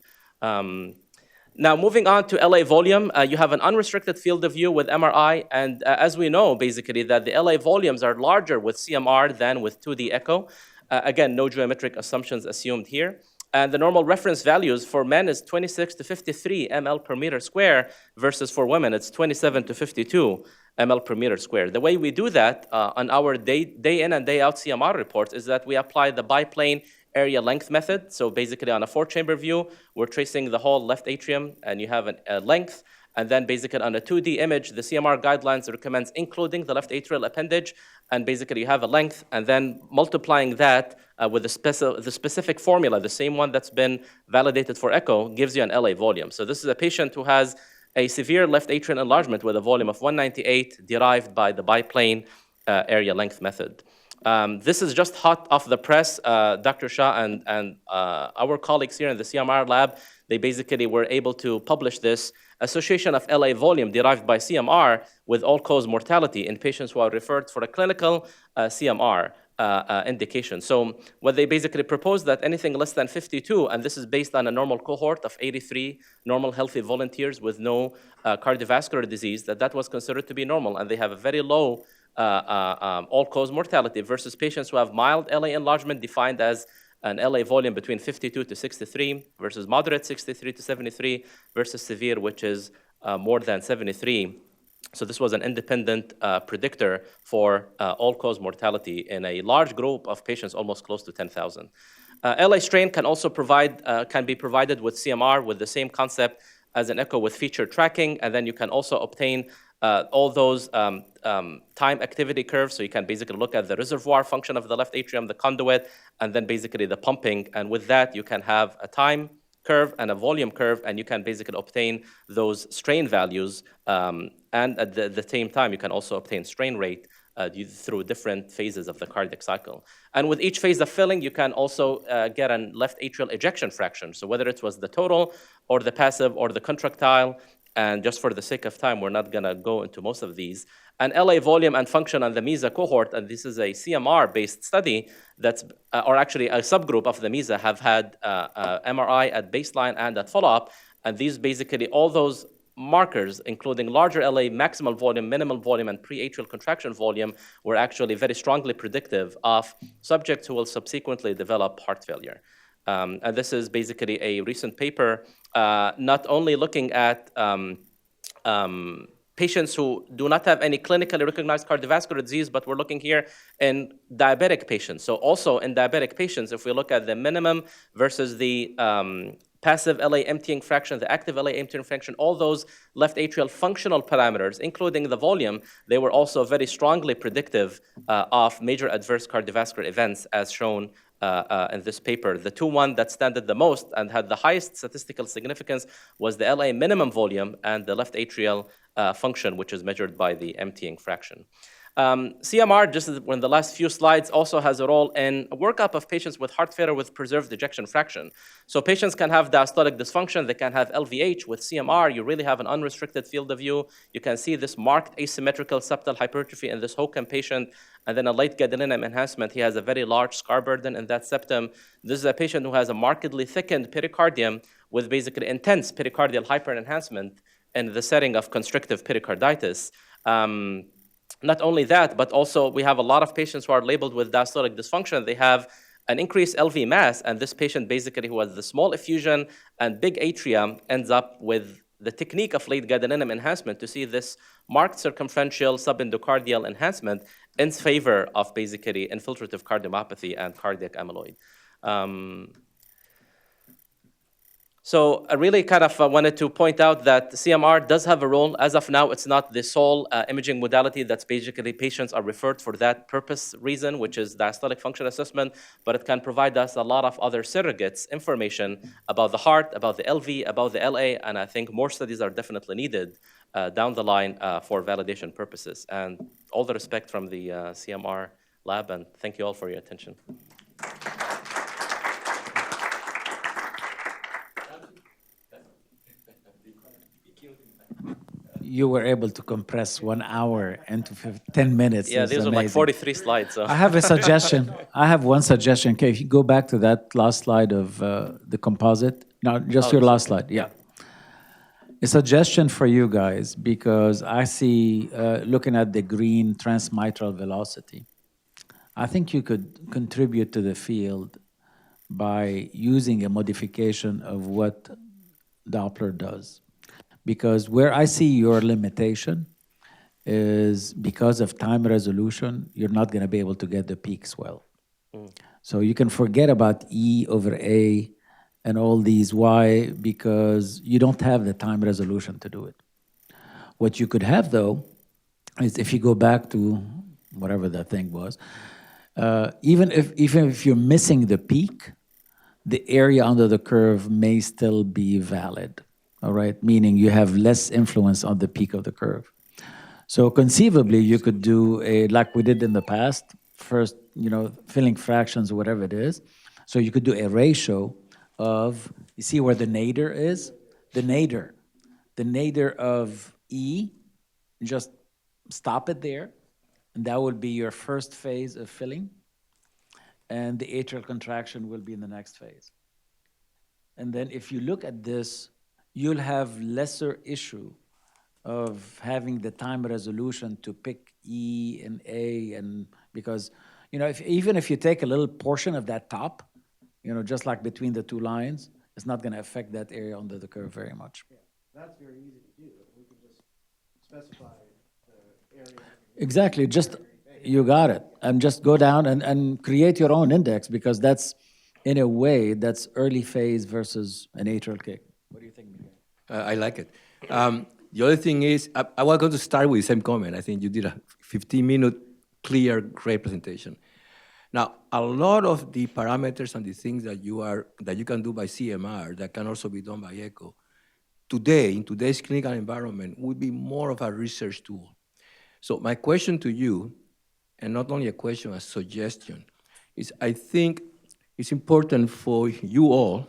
Now, moving on to LA volume, you have an unrestricted field of view with MRI, and as we know, basically, that the LA volumes are larger with CMR than with 2D echo. Again, no geometric assumptions assumed here. And the normal reference values for men is 26 to 53 ml per meter square, versus for women, it's 27 to 52 ml per meter square. The way we do that on our day in and day out CMR reports is that we apply the biplane area length method. So basically on a 4-chamber view, we're tracing the whole left atrium, and you have a length. And then basically on a 2D image, the CMR guidelines recommends including the left atrial appendage, and basically you have a length, and then multiplying that with the specific formula, the same one that's been validated for echo, gives you an LA volume. So this is a patient who has a severe left atrial enlargement with a volume of 198 derived by the biplane area length method. This is just hot off the press. Dr. Shah and our colleagues here in the CMR lab, they basically were able to publish this association of LA volume derived by CMR with all-cause mortality in patients who are referred for a clinical CMR indication. So what they basically proposed that anything less than 52, and this is based on a normal cohort of 83 normal healthy volunteers with no cardiovascular disease, that was considered to be normal, and they have a very low all-cause mortality versus patients who have mild LA enlargement defined as an LA volume between 52 to 63 versus moderate 63 to 73 versus severe, which is more than 73. So this was an independent predictor for all-cause mortality in a large group of patients, almost close to 10,000. LA strain can also can be provided with CMR with the same concept as an echo with feature tracking, and then you can also obtain all those time activity curves. So you can basically look at the reservoir function of the left atrium, the conduit, and then basically the pumping. And with that, you can have a time curve and a volume curve, and you can basically obtain those strain values. And at the same time, you can also obtain strain rate through different phases of the cardiac cycle. And with each phase of filling, you can also get a left atrial ejection fraction. So whether it was the total or the passive or the contractile, and just for the sake of time, we're not gonna go into most of these. And LA volume and function on the MESA cohort, and this is a CMR-based study that's, or actually a subgroup of the MESA have had MRI at baseline and at follow-up, and these basically, all those markers, including larger LA maximal volume, minimal volume, and pre-atrial contraction volume, were actually very strongly predictive of subjects who will subsequently develop heart failure. And this is basically a recent paper, not only looking at patients who do not have any clinically recognized cardiovascular disease, but we're looking here in diabetic patients. So also in diabetic patients, if we look at the minimum versus the passive LA emptying fraction, the active LA emptying fraction, all those left atrial functional parameters, including the volume, they were also very strongly predictive of major adverse cardiovascular events, as shown in this paper. The one that stood the most and had the highest statistical significance was the LA minimum volume and the left atrial function, which is measured by the emptying fraction. CMR, just in the last few slides, also has a role in a workup of patients with heart failure with preserved ejection fraction. So patients can have diastolic dysfunction, they can have LVH. With CMR, you really have an unrestricted field of view. You can see this marked asymmetrical septal hypertrophy in this HOCM patient, and then a late gadolinium enhancement. He has a very large scar burden in that septum. This is a patient who has a markedly thickened pericardium with basically intense pericardial hyperenhancement in the setting of constrictive pericarditis. Not only that, but also we have a lot of patients who are labeled with diastolic dysfunction. They have an increased LV mass, and this patient basically who has the small effusion and big atrium ends up with the technique of late gadolinium enhancement to see this marked circumferential subendocardial enhancement in favor of basically infiltrative cardiomyopathy and cardiac amyloid. So I really kind of wanted to point out that CMR does have a role. As of now, it's not the sole imaging modality that's basically patients are referred for that purpose reason, which is diastolic function assessment, but it can provide us a lot of other surrogates information about the heart, about the LV, about the LA, and I think more studies are definitely needed down the line for validation purposes. And all the respect from the CMR lab, and thank you all for your attention. You were able to compress 1 hour into 10 minutes. Yeah, these are like 43 slides. So. I have a suggestion. I have one suggestion. Okay, if you go back to that last slide of the composite. No, just your last slide. Yeah. A suggestion for you guys, because I see, looking at the green transmitral velocity, I think you could contribute to the field by using a modification of what Doppler does. Because where I see your limitation is because of time resolution, you're not going to be able to get the peaks well. So you can forget about E over A and all these Y because you don't have the time resolution to do it. What you could have, though, is if you go back to whatever that thing was, even if you're missing the peak, the area under the curve may still be valid. All right, meaning you have less influence on the peak of the curve. So conceivably, you could do like we did in the past, first, filling fractions or whatever it is. So you could do a ratio of, you see where the nadir is? The nadir of E, just stop it there, and that would be your first phase of filling, and the atrial contraction will be in the next phase. And then if you look at this, you'll have lesser issue of having the time resolution to pick E and A, and because, even if you take a little portion of that top, just like between the two lines, it's not going to affect that area under the curve very much. Yeah, that's very easy to do. We can just specify the area. Exactly, you got it. And just go down and create your own index, because that's, in a way, that's early phase versus an atrial kick. What do you think, Miguel? I like it. The other thing is, I was going to start with the same comment. I think you did a 15-minute clear, great presentation. Now, a lot of the parameters and the things that you can do by CMR that can also be done by echo, today, in today's clinical environment, would be more of a research tool. So my question to you, and not only a question, a suggestion, is I think it's important for you all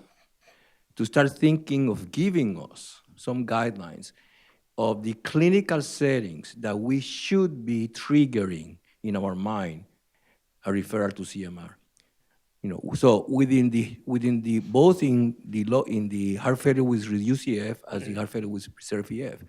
to start thinking of giving us some guidelines of the clinical settings that we should be triggering in our mind a referral to CMR. So within the both in the heart failure with reduced EF as the heart failure with preserved EF,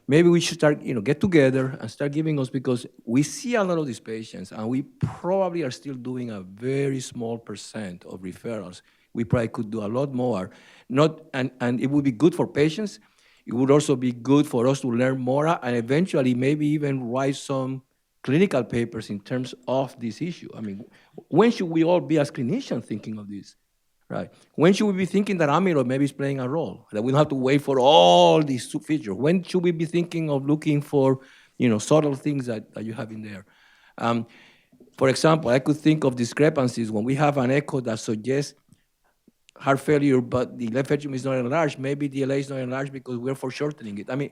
maybe we should start, get together and start giving us, because we see a lot of these patients and we probably are still doing a very small % of referrals. We probably could do a lot more. And it would be good for patients. It would also be good for us to learn more and eventually maybe even write some clinical papers in terms of this issue. I mean, when should we all be as clinicians thinking of this, right? When should we be thinking that amyloid maybe is playing a role, that we don't have to wait for all these features? When should we be thinking of looking for, subtle things that you have in there? For example, I could think of discrepancies when we have an echo that suggests heart failure, but the left atrium is not enlarged. Maybe the LA is not enlarged because we're foreshortening it. I mean,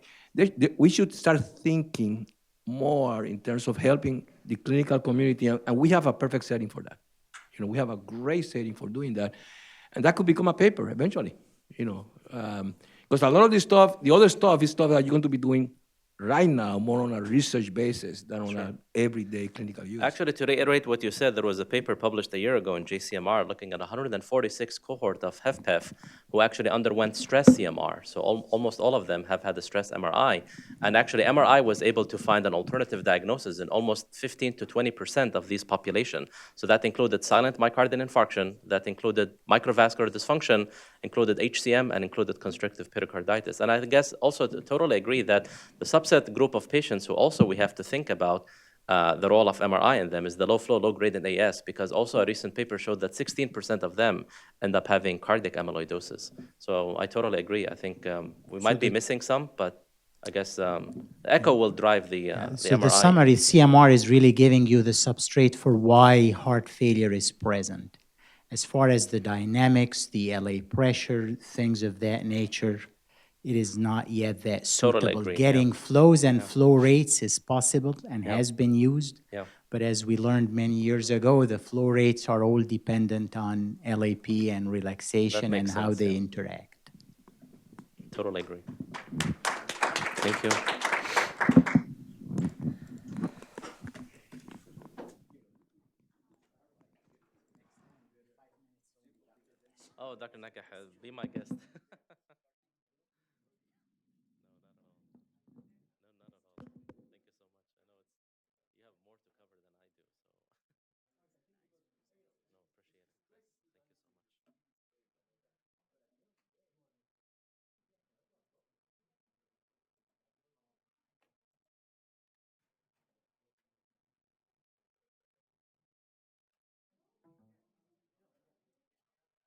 we should start thinking more in terms of helping the clinical community, and we have a perfect setting for that. We have a great setting for doing that, and that could become a paper eventually. Because a lot of this stuff, the other stuff is stuff that you're going to be doing right now more on a research basis than on an everyday clinical use. Actually, to reiterate what you said, there was a paper published a year ago in JCMR looking at 146 cohort of HFpEF who actually underwent stress CMR. So almost all of them have had a stress MRI. And actually, MRI was able to find an alternative diagnosis in almost 15 to 20% of these population. So that included silent myocardial infarction, that included microvascular dysfunction, included HCM, and included constrictive pericarditis. And I guess also totally agree that the subset group of patients who also we have to think about the role of MRI in them is the low flow, low gradient AS, because also a recent paper showed that 16% of them end up having cardiac amyloidosis. So I totally agree. I think we might be missing some, but I guess the echo will drive the So MRI. the summary, CMR is really giving you the substrate for why heart failure is present. As far as the dynamics, the LA pressure, things of that nature, it is not yet that Totally suitable. agree, Getting yeah. flows and flow rates is possible and Yeah. has been used. Yeah. But as we learned many years ago, the flow rates are all dependent on LAP and relaxation and makes how sense, they yeah. interact. Totally agree. Thank you. Oh, Dr. Nagueh, be my guest.